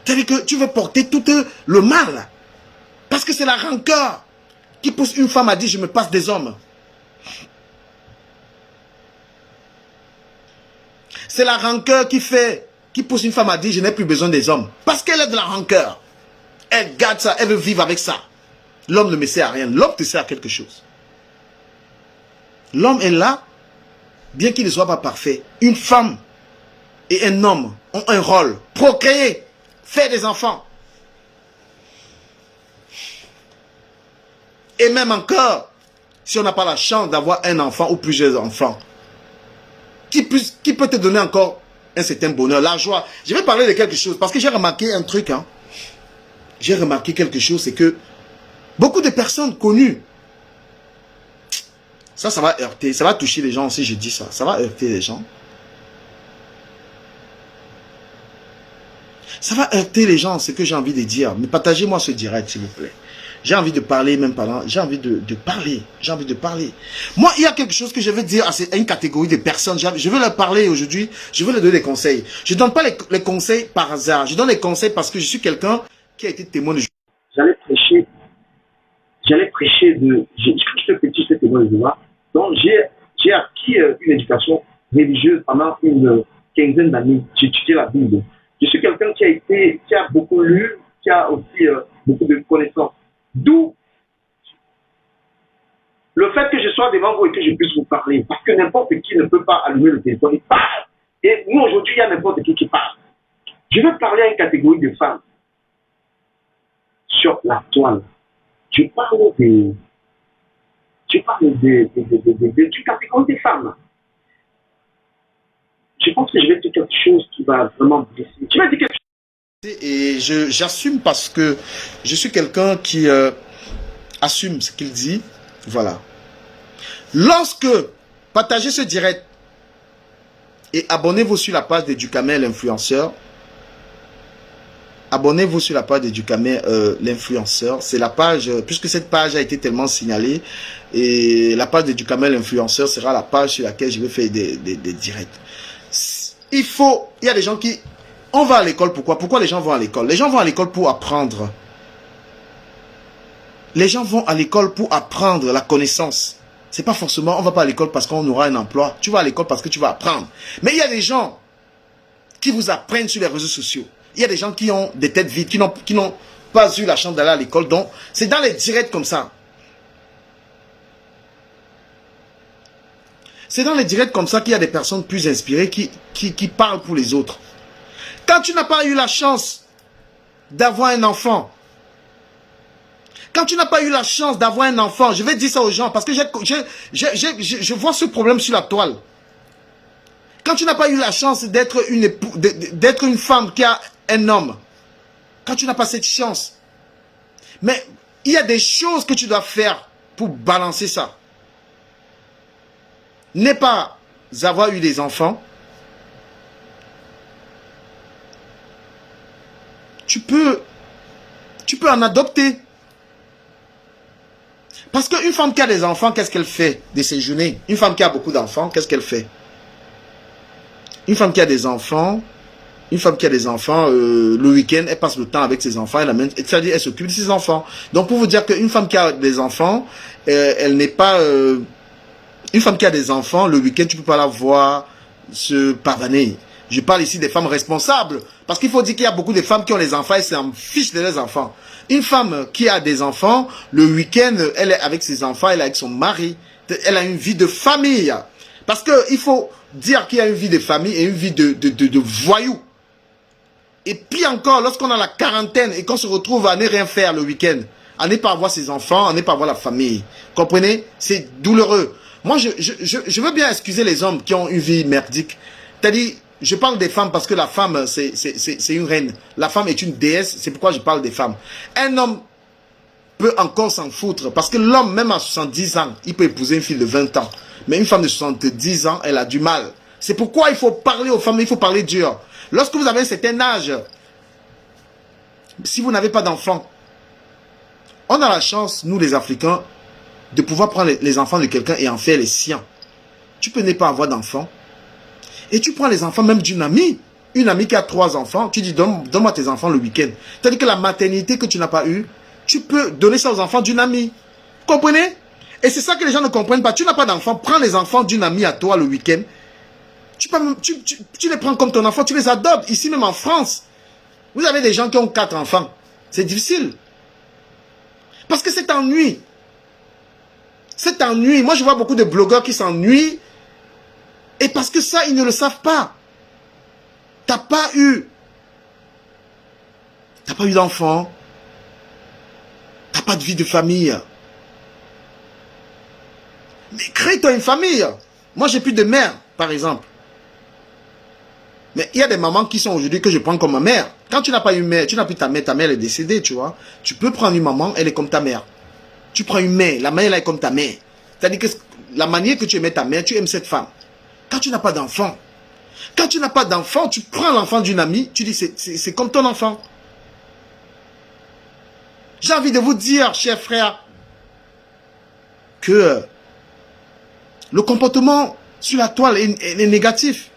Speaker 1: C'est-à-dire que tu veux porter tout le mal. Parce que c'est la rancœur qui pousse une femme à dire je me passe des hommes. C'est la rancœur qui pousse une femme à dire, je n'ai plus besoin des hommes. Parce qu'elle a de la rancœur. Elle garde ça, elle veut vivre avec ça. L'homme ne me sert à rien. L'homme te sert à quelque chose. L'homme est là, bien qu'il ne soit pas parfait. Une femme et un homme ont un rôle. Procréer, faire des enfants. Et même encore, si on n'a pas la chance d'avoir un enfant ou plusieurs enfants, qui peut te donner encore un certain bonheur, la joie. Je vais parler de quelque chose, parce que j'ai remarqué un truc. Hein. J'ai remarqué quelque chose, c'est que beaucoup de personnes connues, ça va heurter, ça va toucher les gens si je dis ça. Ça va heurter les gens. Ça va heurter les gens, c'est ce que j'ai envie de dire. Mais partagez-moi ce direct, s'il vous plaît. J'ai envie de parler, même pendant. J'ai envie de parler. J'ai envie de parler. Moi, il y a quelque chose que je veux dire à une catégorie de personnes. Je veux leur parler aujourd'hui. Je veux leur donner des conseils. Je ne donne pas les conseils par hasard. Je donne les conseils parce que je suis quelqu'un qui a été témoin de...
Speaker 2: J'allais prêcher de... Quand j'étais petit, j'étais témoin de Jéhovah. Donc, j'ai acquis une éducation religieuse pendant une quinzaine d'années. J'ai étudié la Bible. Je suis quelqu'un qui a beaucoup lu, qui a aussi beaucoup de connaissances. D'où le fait que je sois devant vous et que je puisse vous parler. Parce que n'importe qui ne peut pas allumer le téléphone. Il parle. Et nous, aujourd'hui, il y a n'importe qui parle. Je veux parler à une catégorie de femmes sur la toile. Je parle d'une catégorie de femmes. Je pense que je vais dire quelque chose qui va vraiment blesser. Je vais dire quelque chose.
Speaker 1: Et j'assume parce que je suis quelqu'un qui assume ce qu'il dit. Voilà. Lorsque partagez ce direct et abonnez-vous sur la page de Ducamel l'influenceur. Abonnez-vous sur la page de Ducamel l'influenceur. C'est la page, puisque cette page a été tellement signalée, et la page de Ducamel l'influenceur sera la page sur laquelle je vais faire des directs. Il y a des gens qui... On va à l'école, pourquoi? Pourquoi les gens vont à l'école? Les gens vont à l'école pour apprendre. Les gens vont à l'école pour apprendre la connaissance. C'est pas forcément, on va pas à l'école parce qu'on aura un emploi. Tu vas à l'école parce que tu vas apprendre. Mais il y a des gens qui vous apprennent sur les réseaux sociaux. Il y a des gens qui ont des têtes vides, qui n'ont pas eu la chance d'aller à l'école. Donc, c'est dans les directs comme ça. C'est dans les directs comme ça qu'il y a des personnes plus inspirées qui parlent pour les autres. Quand tu n'as pas eu la chance d'avoir un enfant, quand tu n'as pas eu la chance d'avoir un enfant, je vais dire ça aux gens parce que je vois ce problème sur la toile. Quand tu n'as pas eu la chance d'être une femme qui a un homme, quand tu n'as pas cette chance, mais il y a des choses que tu dois faire pour balancer ça. Ne pas avoir eu des enfants, tu peux en adopter. Parce qu'une femme qui a des enfants, qu'est-ce qu'elle fait de ses journées? Une femme qui a beaucoup d'enfants, qu'est-ce qu'elle fait? Une femme qui a des enfants, le week-end, elle passe le temps avec ses enfants, c'est-à-dire elle s'occupe de ses enfants. Donc pour vous dire qu'une femme qui a des enfants, elle n'est pas... une femme qui a des enfants, le week-end, tu ne peux pas la voir se pavaner. Je parle ici des femmes responsables. Parce qu'il faut dire qu'il y a beaucoup de femmes qui ont des enfants et s'en fichent de leurs enfants. Une femme qui a des enfants, le week-end, elle est avec ses enfants, elle est avec son mari. Elle a une vie de famille. Parce qu'il faut dire qu'il y a une vie de famille et une vie de voyous. Et puis encore, lorsqu'on a la quarantaine et qu'on se retrouve à ne rien faire le week-end, à ne pas voir ses enfants, à ne pas voir la famille. Comprenez? C'est douloureux. Moi, je veux bien excuser les hommes qui ont une vie merdique. C'est-à-dire, je parle des femmes parce que la femme, c'est une reine. La femme est une déesse, c'est pourquoi je parle des femmes. Un homme peut encore s'en foutre parce que l'homme, même à 70 ans, il peut épouser une fille de 20 ans. Mais une femme de 70 ans, elle a du mal. C'est pourquoi il faut parler aux femmes, il faut parler dur. Lorsque vous avez un certain âge, si vous n'avez pas d'enfants, on a la chance, nous les Africains, de pouvoir prendre les enfants de quelqu'un et en faire les siens. Tu peux ne pas avoir d'enfants. Et tu prends les enfants même d'une amie. Une amie qui a 3 enfants, tu dis donne-moi tes enfants le week-end. C'est-à-dire que la maternité que tu n'as pas eue, tu peux donner ça aux enfants d'une amie. Comprenez? Et c'est ça que les gens ne comprennent pas. Tu n'as pas d'enfants, prends les enfants d'une amie à toi le week-end. Tu les prends comme ton enfant, tu les adoptes. Ici même en France, vous avez des gens qui ont 4 enfants. C'est difficile. Parce que cet ennui, moi je vois beaucoup de blogueurs qui s'ennuient. Et parce que ça, ils ne le savent pas. T'as pas eu d'enfant. T'as pas de vie de famille. Mais crée-toi une famille. Moi, j'ai plus de mère, par exemple. Mais il y a des mamans qui sont aujourd'hui que je prends comme ma mère. Quand tu n'as pas eu mère, tu n'as plus ta mère est décédée, tu vois. Tu peux prendre une maman, elle est comme ta mère. Tu prends une mère, la mère elle est comme ta mère. C'est-à-dire que la manière que tu aimais ta mère, tu aimes cette femme. Quand tu n'as pas d'enfant, tu prends l'enfant d'une amie, tu dis c'est comme ton enfant. J'ai envie de vous dire, chers frères, que le comportement sur la toile est négatif.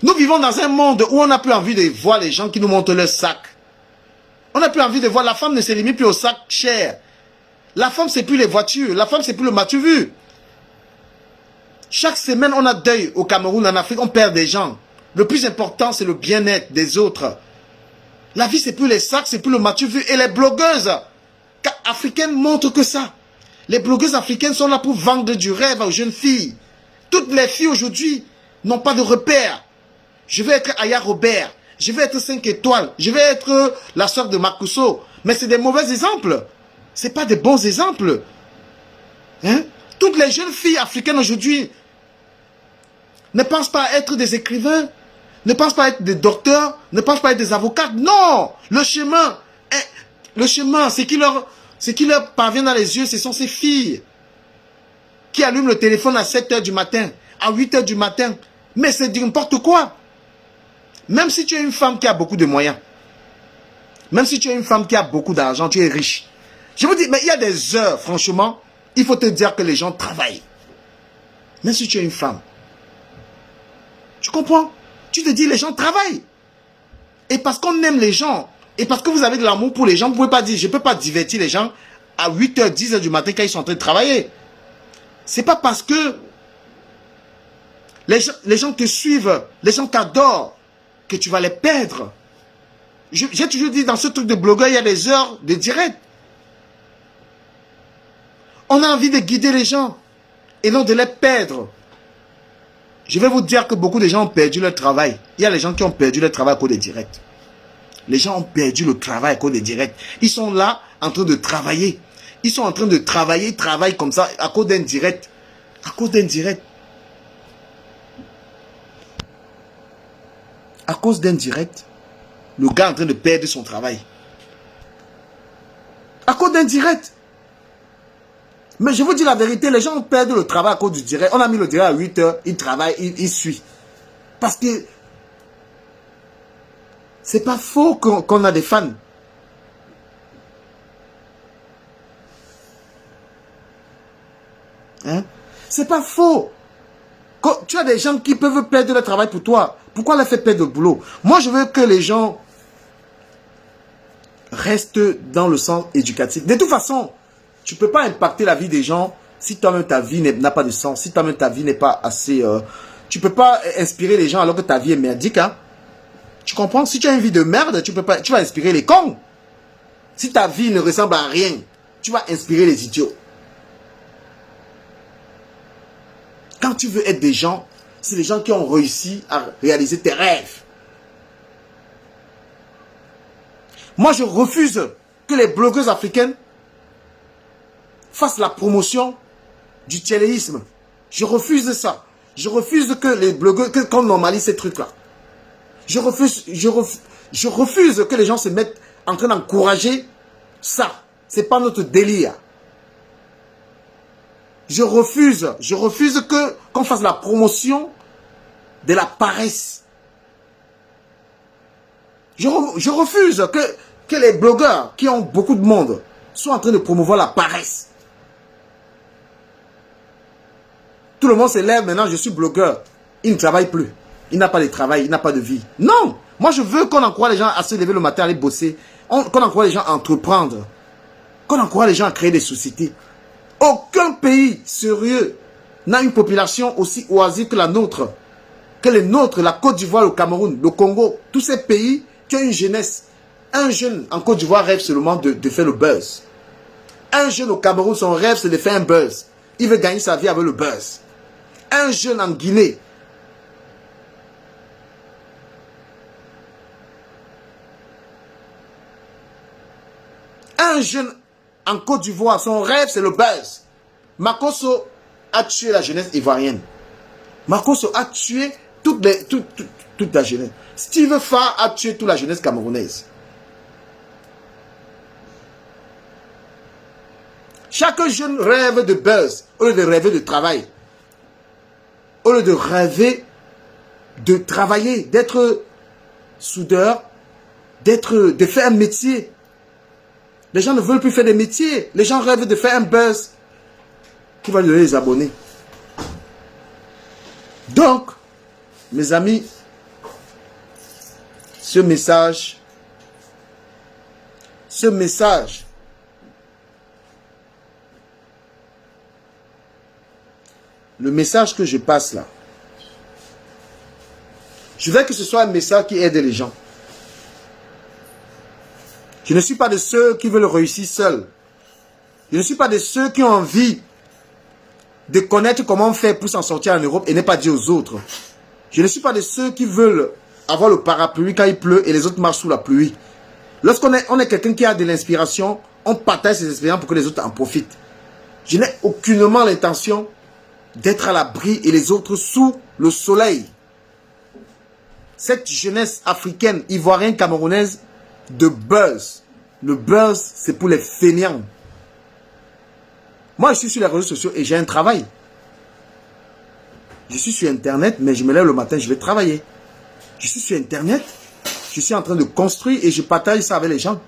Speaker 1: Nous vivons dans un monde où on n'a plus envie de voir les gens qui nous montrent leur sac. On n'a plus envie de voir, la femme ne se limite plus au sac cher. La femme, c'est plus les voitures. La femme, c'est plus le matu vu. Chaque semaine, on a deuil au Cameroun, en Afrique, on perd des gens. Le plus important, c'est le bien-être des autres. La vie, c'est plus les sacs, c'est plus le matu vu. Et les blogueuses africaines montrent que ça. Les blogueuses africaines sont là pour vendre du rêve aux jeunes filles. Toutes les filles aujourd'hui n'ont pas de repères. Je vais être Aya Robert. Je vais être 5 étoiles. Je vais être la sœur de Makuso. Mais c'est des mauvais exemples. Ce n'est pas des bons exemples. Hein? Toutes les jeunes filles africaines aujourd'hui ne pensent pas être des écrivains, ne pensent pas être des docteurs, ne pensent pas être des avocats. Non! Le chemin, ce qui leur parvient dans les yeux, ce sont ces filles qui allument le téléphone à 7 h du matin, à 8 h du matin. Mais c'est n'importe quoi. Même si tu es une femme qui a beaucoup de moyens, même si tu es une femme qui a beaucoup d'argent, tu es riche. Je vous dis, mais il y a des heures, franchement, il faut te dire que les gens travaillent. Même si tu es une femme. Tu comprends? Tu te dis, les gens travaillent. Et parce qu'on aime les gens, et parce que vous avez de l'amour pour les gens, vous ne pouvez pas dire, je ne peux pas divertir les gens à 8 h, 10 h du matin quand ils sont en train de travailler. Ce n'est pas parce que les gens te suivent, les gens t'adorent, que tu vas les perdre. J'ai toujours dit, dans ce truc de blogueur, il y a des heures de direct. On a envie de guider les gens et non de les perdre. Je vais vous dire que beaucoup de gens ont perdu leur travail. Il y a les gens qui ont perdu leur travail à cause des directs. Les gens ont perdu le travail à cause des directs. Ils sont là en train de travailler. Ils sont en train de travailler, ils travaillent comme ça à cause d'un direct. À cause d'un direct. À cause d'un direct, le gars est en train de perdre son travail. À cause d'un direct. Mais je vous dis la vérité, les gens ont perdu le travail à cause du direct. On a mis le direct à 8 h, ils travaillent, ils suivent. Parce que c'est pas faux qu'on a des fans. Hein? C'est pas faux. Quand tu as des gens qui peuvent perdre le travail pour toi. Pourquoi leur faire perdre le boulot? Moi, je veux que les gens restent dans le sens éducatif. De toute façon, tu ne peux pas impacter la vie des gens si toi-même ta vie n'a pas de sens, si toi-même ta vie n'est pas assez... tu ne peux pas inspirer les gens alors que ta vie est merdique. Hein? Tu comprends? Si tu as une vie de merde, tu vas inspirer les cons. Si ta vie ne ressemble à rien, tu vas inspirer les idiots. Quand tu veux être des gens, c'est les gens qui ont réussi à réaliser tes rêves. Moi, je refuse que les blogueuses africaines fassent la promotion du tchéléisme. Je refuse ça. Je refuse que les blogueurs, qu'on normalise ces trucs-là. Je refuse que les gens se mettent en train d'encourager ça. C'est pas notre délire. Je refuse qu'on fasse la promotion de la paresse. Je refuse que les blogueurs qui ont beaucoup de monde soient en train de promouvoir la paresse. Tout le monde se lève maintenant, je suis blogueur. Il ne travaille plus. Il n'a pas de travail, il n'a pas de vie. Non! Moi, je veux qu'on encourage les gens à se lever le matin, à aller bosser. Qu'on encourage les gens à entreprendre. Qu'on encourage les gens à créer des sociétés. Aucun pays sérieux n'a une population aussi oisive que la nôtre. Que les nôtres, la Côte d'Ivoire, le Cameroun, le Congo, tous ces pays qui ont une jeunesse. Un jeune en Côte d'Ivoire rêve seulement de faire le buzz. Un jeune au Cameroun, son rêve, c'est de faire un buzz. Il veut gagner sa vie avec le buzz. Un jeune en Guinée. Un jeune en Côte d'Ivoire, son rêve, c'est le buzz. Makosso a tué la jeunesse ivoirienne. Makosso a tué toute la jeunesse. Steve Farr a tué toute la jeunesse camerounaise. Chaque jeune rêve de buzz, au lieu de rêver de travail. Au lieu de rêver de travailler, d'être soudeur, de faire un métier. Les gens ne veulent plus faire des métiers. Les gens rêvent de faire un buzz qui va lui donner les abonnés. Donc, mes amis, ce message, le message que je passe là, je veux que ce soit un message qui aide les gens. Je ne suis pas de ceux qui veulent réussir seuls. Je ne suis pas de ceux qui ont envie de connaître comment faire pour s'en sortir en Europe et ne pas dire aux autres. Je ne suis pas de ceux qui veulent avoir le parapluie quand il pleut et les autres marchent sous la pluie. Lorsqu'on est quelqu'un qui a de l'inspiration, on partage ses expériences pour que les autres en profitent. Je n'ai aucunement l'intention d'être à l'abri et les autres sous le soleil. Cette jeunesse africaine, ivoirienne, camerounaise, de buzz. Le buzz, c'est pour les fainéants. Moi, je suis sur les réseaux sociaux et j'ai un travail. Je suis sur Internet, mais je me lève le matin, je vais travailler. Je suis sur Internet, je suis en train de construire et je partage ça avec les gens.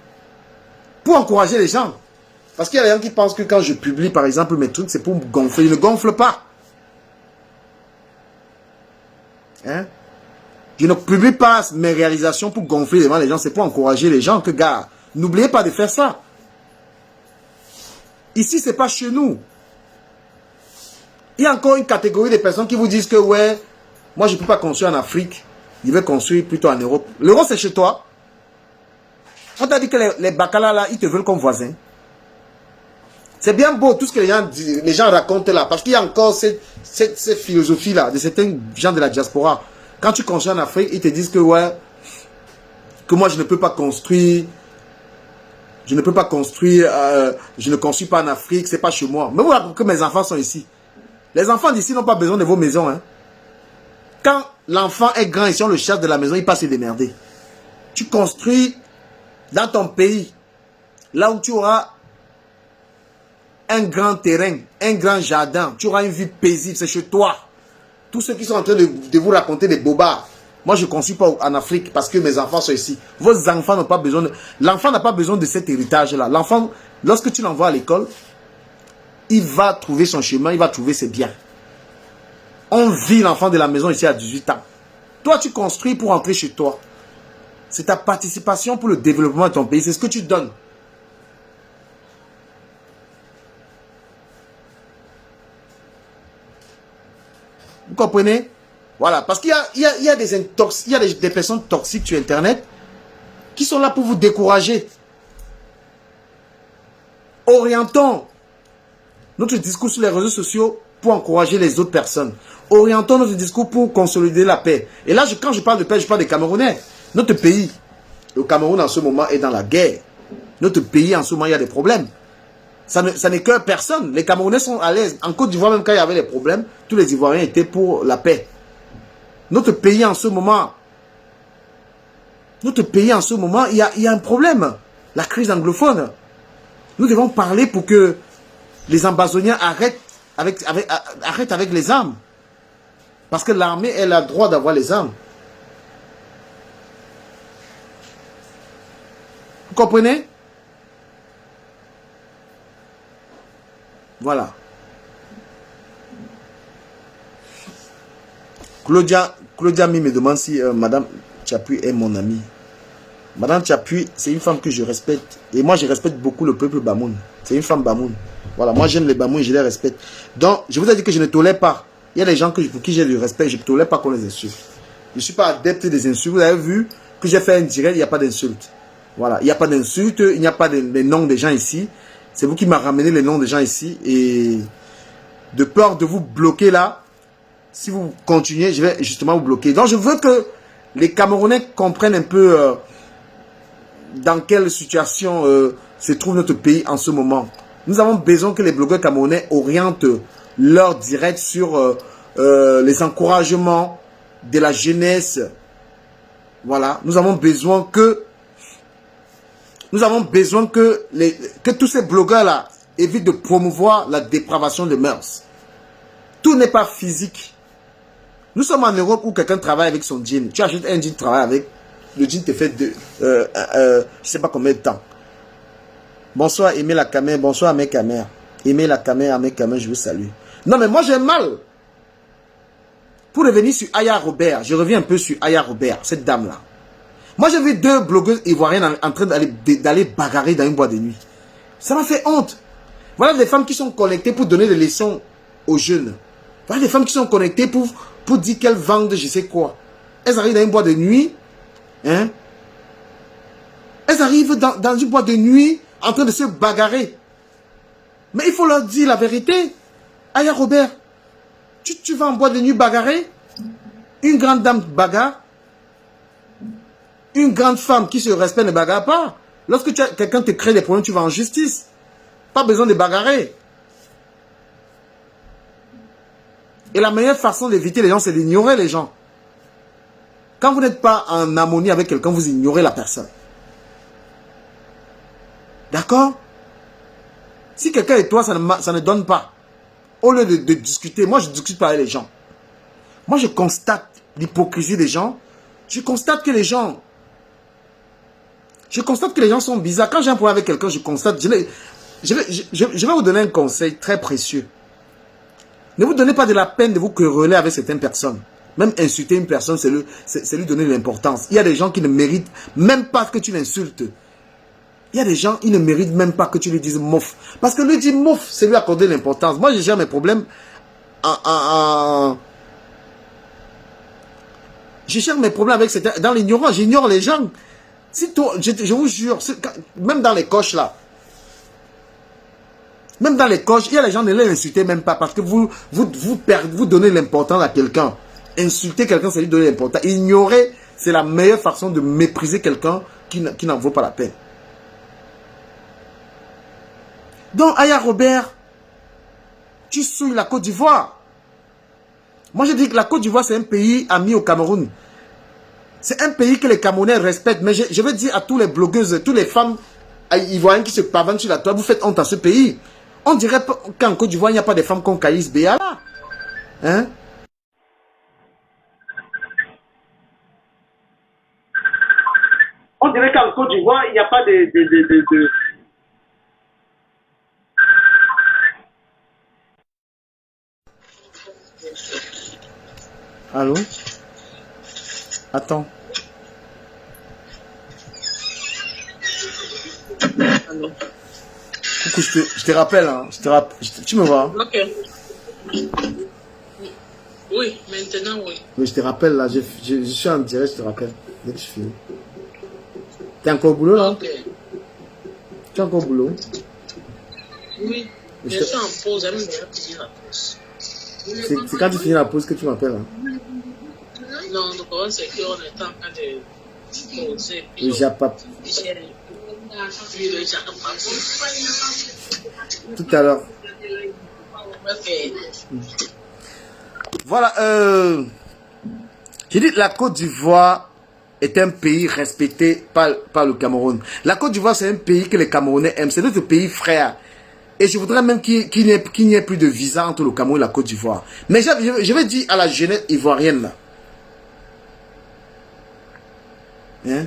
Speaker 1: Pour encourager les gens. Parce qu'il y a des gens qui pensent que quand je publie, par exemple, mes trucs, c'est pour me gonfler. Je ne gonfle pas. Hein? Je ne publie pas mes réalisations pour gonfler devant les gens. C'est pour encourager les gens que, gars, n'oubliez pas de faire ça. Ici, ce n'est pas chez nous. Il y a encore une catégorie de personnes qui vous disent que, ouais, moi, je ne peux pas construire en Afrique. Je vais construire plutôt en Europe. L'Europe, c'est chez toi. On t'a dit que les bacala, là, ils te veulent comme voisin. C'est bien beau tout ce que les gens racontent là. Parce qu'il y a encore cette philosophie-là de certains gens de la diaspora. Quand tu construis en Afrique, ils te disent que, ouais, que moi, je ne peux pas construire. Je ne peux pas construire. Je ne construis pas en Afrique. C'est pas chez moi. Mais voilà que mes enfants sont ici. Les enfants d'ici n'ont pas besoin de vos maisons. Hein. Quand l'enfant est grand et si on le chasse de la maison, il passe se démerder. Tu construis dans ton pays, là où tu auras un grand terrain, un grand jardin, tu auras une vie paisible, c'est chez toi. Tous ceux qui sont en train de vous raconter des bobards, moi je ne construis pas en Afrique parce que mes enfants sont ici. Vos enfants n'ont pas besoin de... L'enfant n'a pas besoin de cet héritage-là. L'enfant, lorsque tu l'envoies à l'école, il va trouver son chemin, il va trouver ses biens. On vit l'enfant de la maison ici à 18 ans. Toi, tu construis pour entrer chez toi. C'est ta participation pour le développement de ton pays. C'est ce que tu donnes. Vous comprenez? Voilà. Parce qu'il y a des personnes toxiques sur Internet qui sont là pour vous décourager. Orientons notre discours sur les réseaux sociaux pour encourager les autres personnes. Orientons notre discours pour consolider la paix. Et là, quand je parle de paix, je parle des Camerounais. Notre pays, le Cameroun en ce moment est dans la guerre. Notre pays en ce moment, il y a des problèmes. Ça n'est que personne. Les Camerounais sont à l'aise. En Côte d'Ivoire, même quand il y avait des problèmes, tous les Ivoiriens étaient pour la paix. Notre pays en ce moment, il y a un problème. La crise anglophone. Nous devons parler pour que les ambazoniens arrêtent avec les armes. Parce que l'armée, elle a le droit d'avoir les armes. Vous comprenez? Voilà. Claudia Mi me demande si Madame Tchapuis est mon amie. Madame Tchapuis, c'est une femme que je respecte. Et moi, je respecte beaucoup le peuple Bamoun. C'est une femme Bamoun. Voilà, moi j'aime les Bamouis, je les respecte. Donc, je vous ai dit que je ne tolère pas. Il y a des gens pour qui j'ai du respect, je ne tolère pas qu'on les insulte. Je ne suis pas adepte des insultes. Vous avez vu que j'ai fait un direct, il n'y a pas d'insulte. Voilà, il n'y a pas d'insulte, il n'y a pas les noms des gens ici. C'est vous qui m'avez ramené les noms des gens ici. Et de peur de vous bloquer là, si vous continuez, je vais justement vous bloquer. Donc je veux que les Camerounais comprennent un peu dans quelle situation se trouve notre pays en ce moment. Nous avons besoin que les blogueurs camerounais orientent leur direct sur les encouragements de la jeunesse. Voilà, nous avons besoin que tous ces blogueurs-là évitent de promouvoir la dépravation des mœurs. Tout n'est pas physique. Nous sommes en Europe où quelqu'un travaille avec son jean. Tu achètes un jean, tu travailles avec. Le jean te fait je ne sais pas combien de temps. Bonsoir, Aimé la Camer. Bonsoir, Aimé Camer. Aimé la Camer, Aimé Camer, je vous salue. Non, mais moi, j'ai mal. Pour revenir sur Aya Robert, je reviens un peu sur Aya Robert, cette dame-là. Moi, j'ai vu deux blogueuses ivoiriennes en train d'aller bagarrer dans une boîte de nuit. Ça m'a fait honte. Voilà des femmes qui sont connectées pour donner des leçons aux jeunes. Voilà des femmes qui sont connectées pour dire qu'elles vendent je sais quoi. Elles arrivent dans une boîte de nuit. Hein? Elles arrivent dans une boîte de nuit en train de se bagarrer. Mais il faut leur dire la vérité. Aya Robert, tu vas en boîte de nuit bagarrer? Une grande dame bagarre? Une grande femme qui se respecte ne bagarre pas. Lorsque quelqu'un te crée des problèmes, tu vas en justice. Pas besoin de bagarrer. Et la meilleure façon d'éviter les gens, c'est d'ignorer les gens. Quand vous n'êtes pas en harmonie avec quelqu'un, vous ignorez la personne. D'accord? Si quelqu'un est toi, ça ne donne pas. Au lieu de discuter, moi je ne discute pas avec les gens. Moi je constate l'hypocrisie des gens. Je constate que les gens sont bizarres. Quand j'ai un problème avec quelqu'un, je constate. Je vais vous donner un conseil très précieux. Ne vous donnez pas de la peine de vous quereller avec certaines personnes. Même insulter une personne, c'est lui donner de l'importance. Il y a des gens qui ne méritent même pas que tu l'insultes. Il y a des gens, ils ne méritent même pas que tu lui dises mouf. Parce que lui dire mouf, c'est lui accorder l'importance. Moi, je gère mes problèmes je gère mes problèmes avec certains. Dans l'ignorance, j'ignore les gens. Si toi, je vous jure, même dans les coches là, même dans les coches, il y a les gens ne les insultez même pas parce que vous donnez l'importance à quelqu'un. Insulter quelqu'un, c'est lui donner l'importance. Ignorer, c'est la meilleure façon de mépriser quelqu'un qui n'en vaut pas la peine. Donc, Aya Robert, tu souilles la Côte d'Ivoire. Moi, je dis que la Côte d'Ivoire, c'est un pays ami au Cameroun. C'est un pays que les Camerounais respectent. Mais je veux dire à tous les blogueuses, toutes les femmes ivoiriennes qui se pavanent sur la toile, vous faites honte à ce pays. On dirait qu'en Côte d'Ivoire, il n'y a pas de femmes comme Caïs Béa là. Hein?
Speaker 2: On dirait qu'en Côte d'Ivoire, il n'y a pas de...
Speaker 1: Allô? Attends.
Speaker 3: Allô?
Speaker 1: Coucou, je te rappelle, hein. Tu me vois?
Speaker 3: Ok. Oui, maintenant oui.
Speaker 1: Oui, je te rappelle là, je suis en direct, je te rappelle. Dès que je finis. T'es encore au boulot là?
Speaker 3: Ok.
Speaker 1: Tu es encore au boulot?
Speaker 3: Oui. Je suis en pause, elle me déjà fini la pause.
Speaker 1: C'est quand tu finis la pause que tu m'appelles. Hein?
Speaker 3: Non, le problème c'est qu'on est en train de poser.
Speaker 1: Oui, j'ai pas. Tout à l'heure.
Speaker 3: Ok.
Speaker 1: Voilà, j'ai dit la Côte d'Ivoire est un pays respecté par le Cameroun. La Côte d'Ivoire, c'est un pays que les Camerounais aiment. C'est notre pays frère. Et je voudrais même qu'il n'y ait plus de visa entre le Cameroun et la Côte d'Ivoire. Mais je vais dire à la jeunesse ivoirienne là. Hein?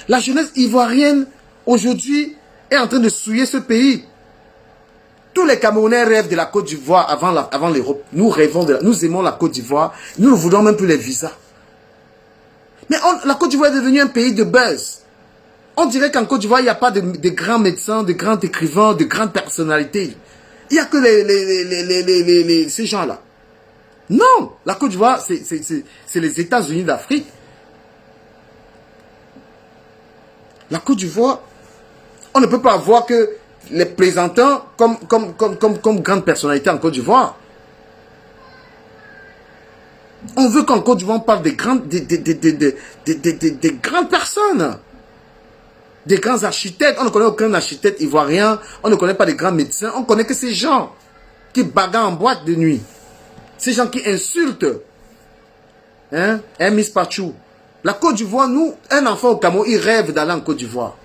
Speaker 1: La jeunesse ivoirienne, aujourd'hui, est en train de souiller ce pays. Tous les Camerounais rêvent de la Côte d'Ivoire avant l'Europe. Nous aimons la Côte d'Ivoire. Nous ne voulons même plus les visas. Mais la Côte d'Ivoire est devenue un pays de buzz. On dirait qu'en Côte d'Ivoire, il n'y a pas de grands médecins, de grands écrivains, de grandes personnalités. Il n'y a que ces gens-là. Non, la Côte d'Ivoire, c'est les États-Unis d'Afrique. La Côte d'Ivoire, on ne peut pas avoir que les plaisantins comme grandes personnalités en Côte d'Ivoire. On veut qu'en Côte d'Ivoire, on parle des grandes personnes. Des grands architectes. On ne connaît aucun architecte ivoirien. On ne connaît pas des grands médecins. On connaît que ces gens qui bagarrent en boîte de nuit. Ces gens qui insultent. Hein? Miss Pachou. La Côte d'Ivoire, nous, un enfant au Cameroun, il rêve d'aller en Côte d'Ivoire.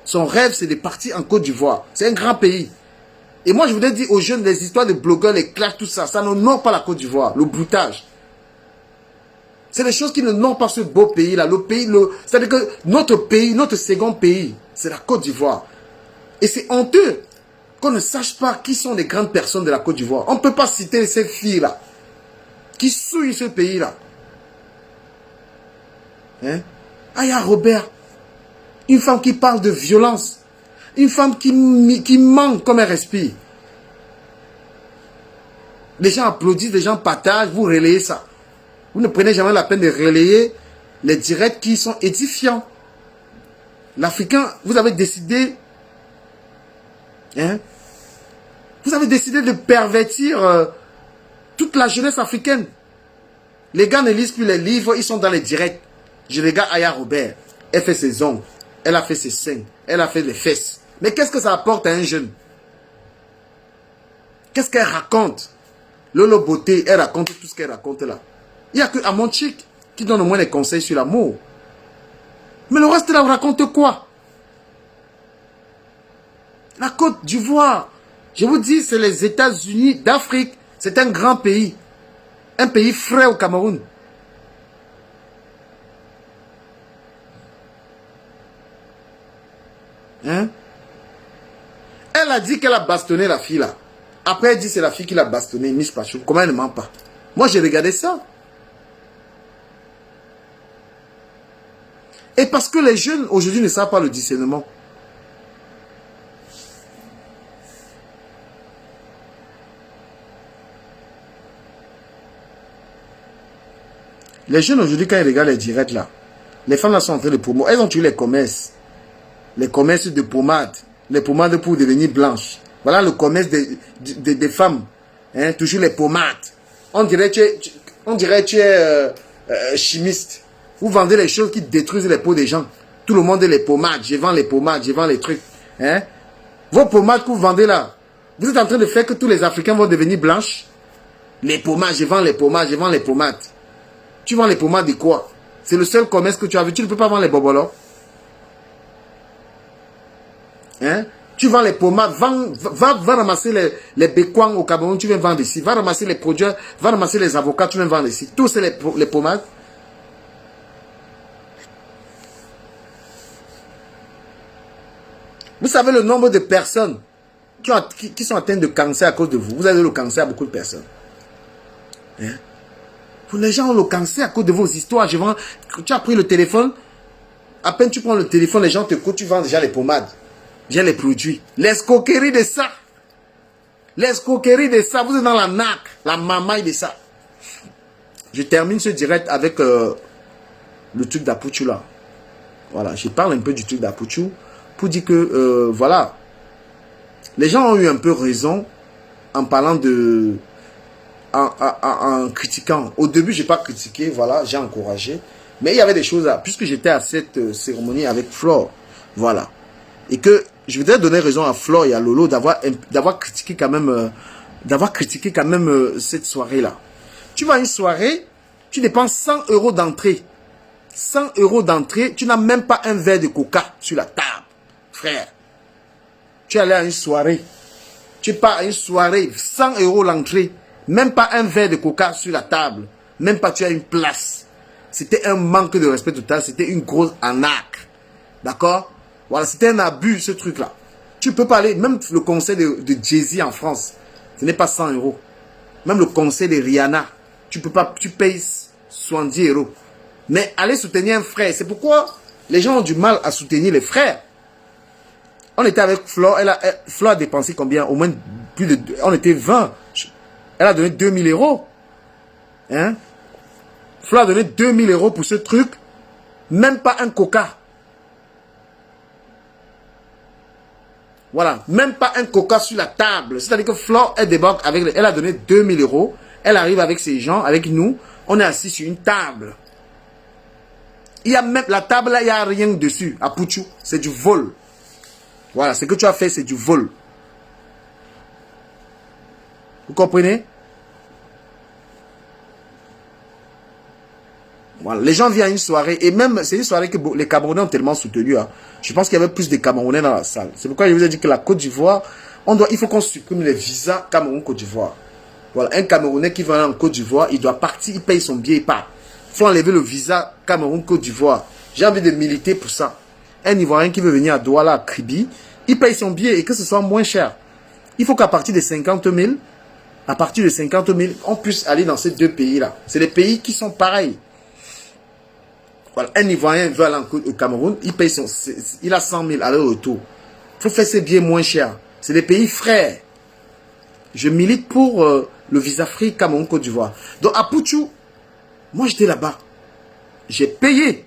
Speaker 1: Son rêve, c'est de partir en Côte d'Ivoire. C'est un grand pays. Et moi, je voudrais dire aux jeunes, les histoires de blogueurs, les clashs, tout ça, ça n'honore pas la Côte d'Ivoire. Le broutage. C'est des choses qui ne n'ont pas ce beau pays-là. C'est-à-dire que notre pays, notre second pays, c'est la Côte d'Ivoire. Et c'est honteux qu'on ne sache pas qui sont les grandes personnes de la Côte d'Ivoire. On ne peut pas citer ces filles-là qui souillent ce pays-là. Hein? Aya Robert, une femme qui parle de violence, une femme qui ment comme elle respire. Les gens applaudissent, les gens partagent, vous relayez ça. Vous ne prenez jamais la peine de relayer les directs qui sont édifiants. L'Africain, vous avez décidé, hein, vous avez décidé de pervertir toute la jeunesse africaine. Les gars ne lisent plus les livres, ils sont dans les directs. Je regarde Aya Robert, elle fait ses ongles, elle a fait ses seins, elle a fait les fesses. Mais qu'est-ce que ça apporte à un jeune? Qu'est-ce qu'elle raconte? Lolo Beauté, elle raconte tout ce qu'elle raconte là. Il n'y a que Amon Chic qui donne au moins les conseils sur l'amour. Mais le reste là, vous raconte quoi? La Côte d'Ivoire, je vous dis, c'est les États-Unis d'Afrique. C'est un grand pays. Un pays frère au Cameroun. Hein? Elle a dit qu'elle a bastonné la fille là. Après, elle dit que c'est la fille qui l'a bastonné, Miss Pachou. Comment elle ne ment pas? Moi, j'ai regardé ça. Et parce que les jeunes, aujourd'hui, ne savent pas le discernement. Les jeunes, aujourd'hui, quand ils regardent les directs là, les femmes là sont en train de promouvoir. Elles ont tué les commerces. Les commerces de pommades. Les pommades pour devenir blanches. Voilà le commerce des femmes. Hein, toujours les pommades. On dirait que tu es chimiste. Vous vendez les choses qui détruisent les peaux des gens. Tout le monde est les pommades. Je vends les pommades, je vends les trucs. Hein? Vos pommades que vous vendez là, vous êtes en train de faire que tous les Africains vont devenir blanches. Les pommades, je vends les pommades, je vends les pommades. Tu vends les pommades de quoi? C'est le seul commerce que tu as vu. Tu ne peux pas vendre les bobolos. Hein? Tu vends les pommades, va ramasser les béquans au Cameroun, tu viens vendre ici. Va ramasser les produits, va ramasser les avocats, tu viens vendre ici. Tous c'est les pommades. Vous savez le nombre de personnes qui sont atteintes de cancer à cause de vous. Vous avez le cancer à beaucoup de personnes. Hein? Les gens ont le cancer à cause de vos histoires. Tu as pris le téléphone, à peine tu prends le téléphone, les gens te coûtent, tu vends déjà les pommades. J'ai les produits. L'escroquerie de ça. L'escroquerie de ça. Vous êtes dans la nac. La mamaille de ça. Je termine ce direct avec le truc d'Apouchou là. Voilà. Je parle un peu du truc d'Apouchou pour dire que, voilà. Les gens ont eu un peu raison en parlant de... En critiquant. Au début, je n'ai pas critiqué. Voilà. J'ai encouragé. Mais il y avait des choses, puisque j'étais à cette cérémonie avec Flore. Voilà. Et que je voudrais donner raison à Flo et à Lolo d'avoir critiqué quand même, cette soirée-là. Tu vas à une soirée, tu dépenses 100 € d'entrée. 100 € d'entrée, tu n'as même pas un verre de coca sur la table. Frère, tu es allé à une soirée. Tu pars à une soirée, 100 € l'entrée. Même pas un verre de coca sur la table. Même pas tu as une place. C'était un manque de respect total. C'était une grosse arnaque. D'accord? Voilà, c'était un abus, ce truc-là. Tu peux pas aller, même le concert de Jay-Z en France, ce n'est pas 100 €. Même le concert de Rihanna, tu peux pas, tu payes 70 €. Mais aller soutenir un frère, c'est pourquoi Les gens ont du mal à soutenir les frères. On était avec Flore, Flore a dépensé combien? Au moins plus de... On était 20. Elle a donné 2000 euros. Hein? Flore a donné 2000 euros pour ce truc. Même pas un coca. Voilà. Même pas un coca sur la table. C'est-à-dire que Flore, elle débarque avec... Elle a donné 2000 euros. Elle arrive avec ses gens, avec nous. On est assis sur une table. Il y a même... La table là, il n'y a rien dessus. À Pouchou. C'est du vol. Voilà. Ce que tu as fait, c'est du vol. Vous comprenez? Voilà. Les gens viennent à une soirée. Et même, c'est une soirée que les Camerounais ont tellement soutenu. Hein. Je pense qu'il y avait plus de Camerounais dans la salle. C'est pourquoi je vous ai dit que la Côte d'Ivoire, il faut qu'on supprime les visas Cameroun-Côte d'Ivoire. Voilà. Un Camerounais qui va aller en Côte d'Ivoire, il doit partir, il paye son billet, il part. Il faut enlever le visa Cameroun-Côte d'Ivoire. J'ai envie de militer pour ça. Un Ivoirien qui veut venir à Douala, à Kribi, il paye son billet et que ce soit moins cher. Il faut qu'à partir de 50 000, on puisse aller dans ces deux pays-là. C'est les pays qui sont pareils. Voilà. Un Ivoirien veut aller au Cameroun, il a 100 000 aller-retour. Il faut faire ses billets moins chers. C'est des pays frères. Je milite pour le visa free Cameroun-Côte d'Ivoire. Donc à Pouchou, moi j'étais là-bas. J'ai payé.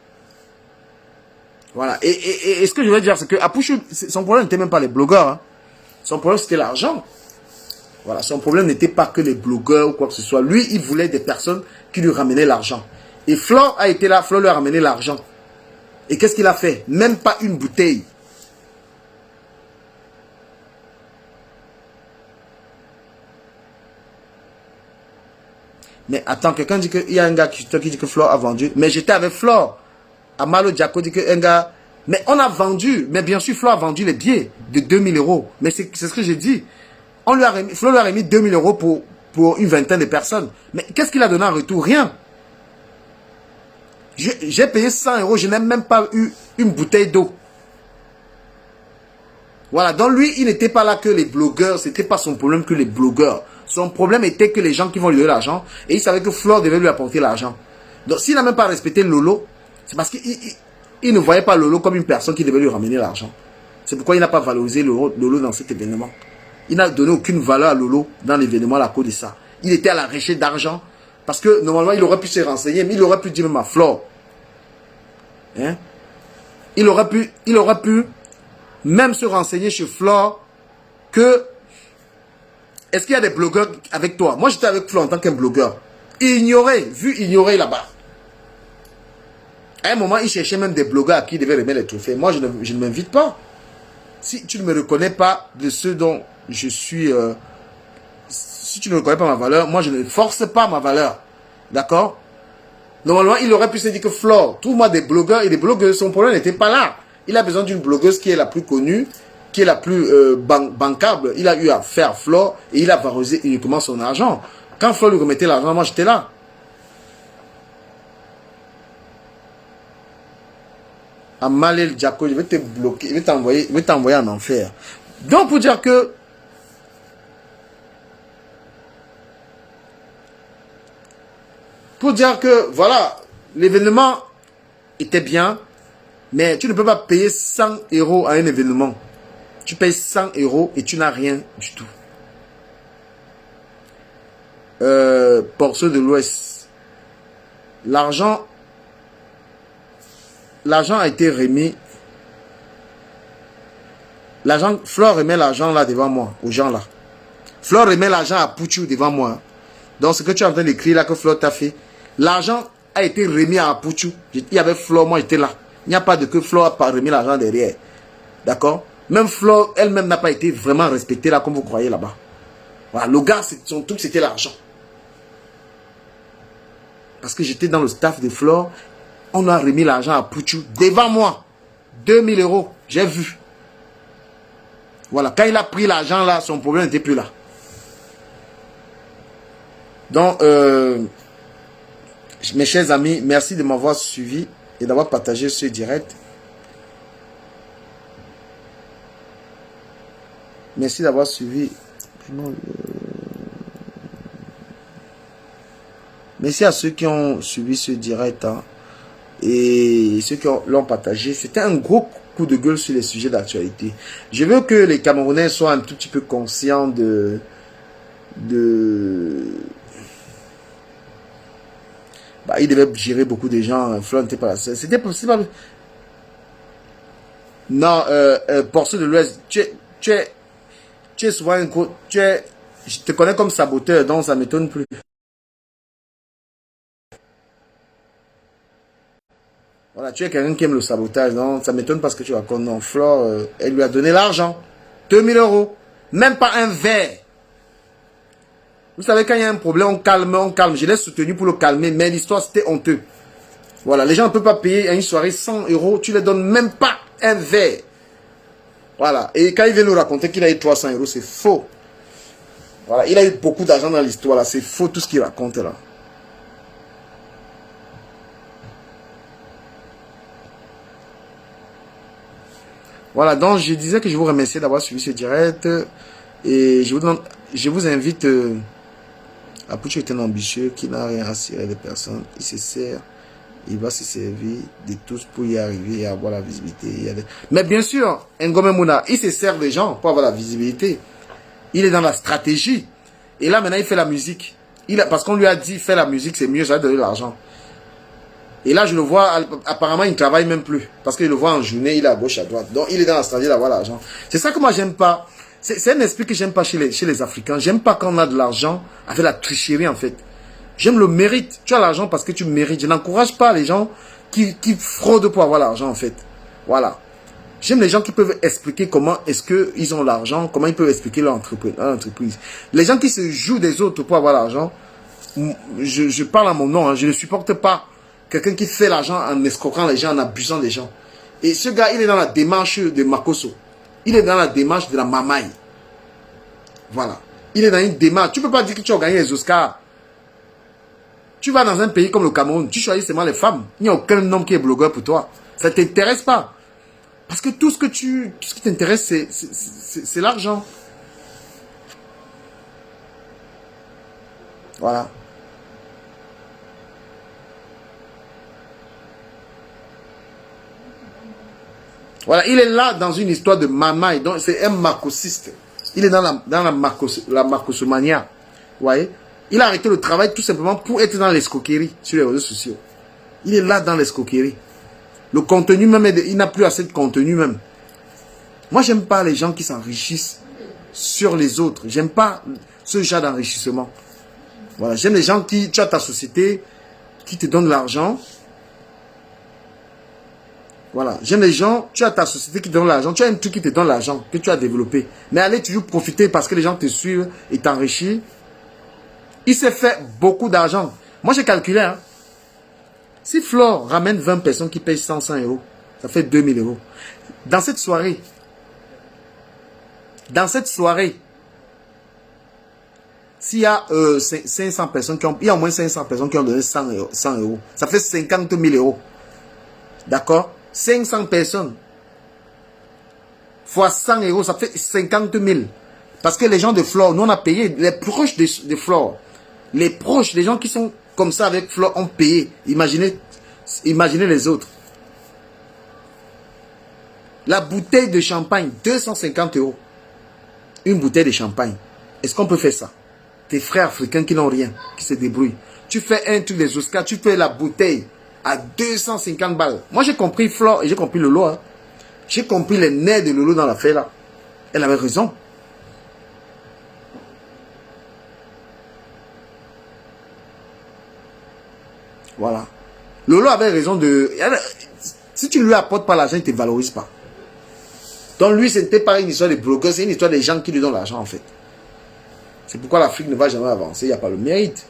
Speaker 1: Voilà. Et ce que je veux dire, c'est que à Pouchou, son problème n'était même pas les blogueurs. Hein. Son problème, c'était l'argent. Voilà. Son problème n'était pas que les blogueurs ou quoi que ce soit. Lui, il voulait des personnes qui lui ramenaient l'argent. Et Flore a été là. Flore lui a ramené l'argent. Et qu'est-ce qu'il a fait? Même pas une bouteille. Mais attends, quelqu'un dit qu'il y a un gars qui dit que Flore a vendu. Mais j'étais avec Flore. Amalo Diako dit que un gars... Mais on a vendu. Mais bien sûr, Flore a vendu les billets de 2000 euros. Mais c'est ce que j'ai dit. Flore lui a remis 2000 euros pour une vingtaine de personnes. Mais qu'est-ce qu'il a donné en retour? Rien. J'ai payé 100 euros. Je n'ai même pas eu une bouteille d'eau. Voilà. Donc lui, il n'était pas là que les blogueurs. C'était pas son problème que les blogueurs. Son problème était que les gens qui vont lui donner l'argent. Et il savait que Flore devait lui apporter l'argent. Donc s'il n'a même pas respecté Lolo, c'est parce qu'il ne voyait pas Lolo comme une personne qui devait lui ramener l'argent. C'est pourquoi il n'a pas valorisé Lolo dans cet événement. Il n'a donné aucune valeur à Lolo dans l'événement à cause de ça. Il était à la recherche d'argent. Parce que normalement, il aurait pu se renseigner. Mais il aurait pu dire même à Flore. Hein? Il aurait pu même se renseigner chez Flore que... Est-ce qu'il y a des blogueurs avec toi? Moi, j'étais avec Flore en tant qu'un blogueur. Ignoré là-bas. À un moment, il cherchait même des blogueurs à qui il devait remettre les trophées. Moi, je ne m'invite pas. Si tu ne me reconnais pas de ceux dont je suis... si tu ne reconnais pas ma valeur, moi, je ne force pas ma valeur. D'accord? Normalement, il aurait pu se dire que Flore, trouve-moi des blogueurs et des blogueuses. Son problème n'était pas là. Il a besoin d'une blogueuse qui est la plus connue, qui est la plus bancable. Il a eu à faire Flore et il a valorisé uniquement son argent. Quand Flore lui remettait l'argent, moi, j'étais là. Amalel Diako, je vais te bloquer, je vais t'envoyer en enfer. Donc, pour dire que voilà, l'événement était bien, mais tu ne peux pas payer 100 euros à un événement. Tu payes 100 euros et tu n'as rien du tout. Pour ceux de l'Ouest, l'argent a été remis. Flore remet l'argent là devant moi, aux gens là. Flore remet l'argent à Pouchou devant moi. Donc ce que tu es en train d'écrire là que Flore t'a fait, l'argent a été remis à Pouchou. Il y avait Flore, moi j'étais là. Il n'y a pas de que Flore n'a pas remis l'argent derrière. D'accord? Même Flore elle-même n'a pas été vraiment respectée là comme vous croyez là-bas. Voilà, le gars, son truc c'était l'argent. Parce que j'étais dans le staff de Flore. On a remis l'argent à Pouchou devant moi. 2000 euros. J'ai vu. Voilà. Quand il a pris l'argent là, son problème n'était plus là. Donc, mes chers amis, merci de m'avoir suivi et d'avoir partagé ce direct. Merci d'avoir suivi. Merci à ceux qui ont suivi ce direct. Hein. et ceux qui l'ont partagé. C'était un gros coup de gueule sur les sujets d'actualité. Je veux que les Camerounais soient un tout petit peu conscients bah, il devait gérer beaucoup de gens influentés par la scène. C'était possible. Non, Porcelain de l'Ouest, tu es souvent un je te connais comme saboteur, donc ça m'étonne plus. Voilà, tu es quelqu'un qui aime le sabotage, non? Ça m'étonne parce que tu racontes. Non, Flore, elle lui a donné l'argent. 2000 euros. Même pas un verre. Vous savez, quand il y a un problème, on calme, on calme. Je l'ai soutenu pour le calmer, mais l'histoire, c'était honteux. Voilà, les gens ne peuvent pas payer à une soirée 100 euros. Tu ne les donnes même pas un verre. Voilà. Et quand il vient nous raconter qu'il a eu 300 euros, c'est faux. Voilà, il a eu beaucoup d'argent dans l'histoire, là. C'est faux tout ce qu'il raconte, là. Voilà, donc je disais que je vous remercie d'avoir suivi ce direct. Et je vous invite à pour être un ambitieux qui n'a rien à cirer des personnes. Il se sert, il va se servir de tous pour y arriver et avoir la visibilité. Mais bien sûr, Ngome Mouna, il se sert des gens pour avoir la visibilité. Il est dans la stratégie. Et là, maintenant, il fait la musique. Parce qu'on lui a dit, fais la musique, c'est mieux, ça va donner de l'argent. Et là, je le vois, apparemment, il ne travaille même plus. Parce qu'il le voit en journée, il est à gauche, à droite. Donc, il est dans la stratégie d'avoir l'argent. C'est ça que moi, j'aime pas. C'est un esprit que j'aime pas chez les Africains. J'aime pas quand on a de l'argent avec la tricherie, en fait. J'aime le mérite. Tu as l'argent parce que tu mérites. Je n'encourage pas les gens qui fraudent pour avoir l'argent, en fait. Voilà. J'aime les gens qui peuvent expliquer comment est-ce qu'ils ont l'argent, comment ils peuvent expliquer leur entreprise. Les gens qui se jouent des autres pour avoir l'argent, je parle à mon nom, hein, je ne supporte pas quelqu'un qui fait l'argent en escroquant les gens, en abusant des gens. Et ce gars, il est dans la démarche de Makosso. Il est dans la démarche de la Mamaï. Voilà. Il est dans une démarche. Tu ne peux pas dire que tu as gagné les Oscars. Tu vas dans un pays comme le Cameroun, tu choisis seulement les femmes. Il n'y a aucun homme qui est blogueur pour toi. Ça ne t'intéresse pas. Parce que tout ce qui t'intéresse, c'est l'argent. Voilà. Voilà, il est là dans une histoire de mamaï. Donc, c'est un marcosiste. Il est dans la marcosomania. Vous voyez? Il a arrêté le travail tout simplement pour être dans l'escroquerie sur les réseaux sociaux. Il est là dans l'escroquerie. Le contenu même, il n'a plus assez de contenu même. Moi, j'aime pas les gens qui s'enrichissent sur les autres. J'aime pas ce genre d'enrichissement. Voilà, j'aime les gens qui, tu as ta société, qui te donne l'argent. Voilà, j'aime les gens, tu as ta société qui te donne l'argent, tu as un truc qui te donne l'argent, que tu as développé. Mais allez toujours profiter parce que les gens te suivent et t'enrichissent. Il s'est fait beaucoup d'argent. Moi, j'ai calculé, hein. Si Flore ramène 20 personnes qui payent 100 euros, ça fait 2000 euros. Dans cette soirée, s'il y a 500 personnes il y a au moins 500 personnes qui ont donné 100 euros, ça fait 50 000 euros. D'accord? 500 personnes fois 100 euros, ça fait 50 000. Parce que les gens de Flore, nous on a payé, les proches de Flore, les proches, les gens qui sont comme ça avec Flore ont payé. Imaginez les autres. La bouteille de champagne, 250 euros. Une bouteille de champagne. Est-ce qu'on peut faire ça? Tes frères africains qui n'ont rien, qui se débrouillent. Tu fais un truc des Oscars, tu fais la bouteille à 250 balles. Moi, j'ai compris Flore et j'ai compris Lolo. Hein. J'ai compris les nerfs de Lolo dans l'affaire là. Elle avait raison. Voilà. Lolo avait raison de... Si tu lui apportes pas l'argent, il ne te valorise pas. Donc lui, ce n'était pas une histoire de blogueurs, c'est une histoire des gens qui lui donnent l'argent en fait. C'est pourquoi l'Afrique ne va jamais avancer, il n'y a pas le mérite.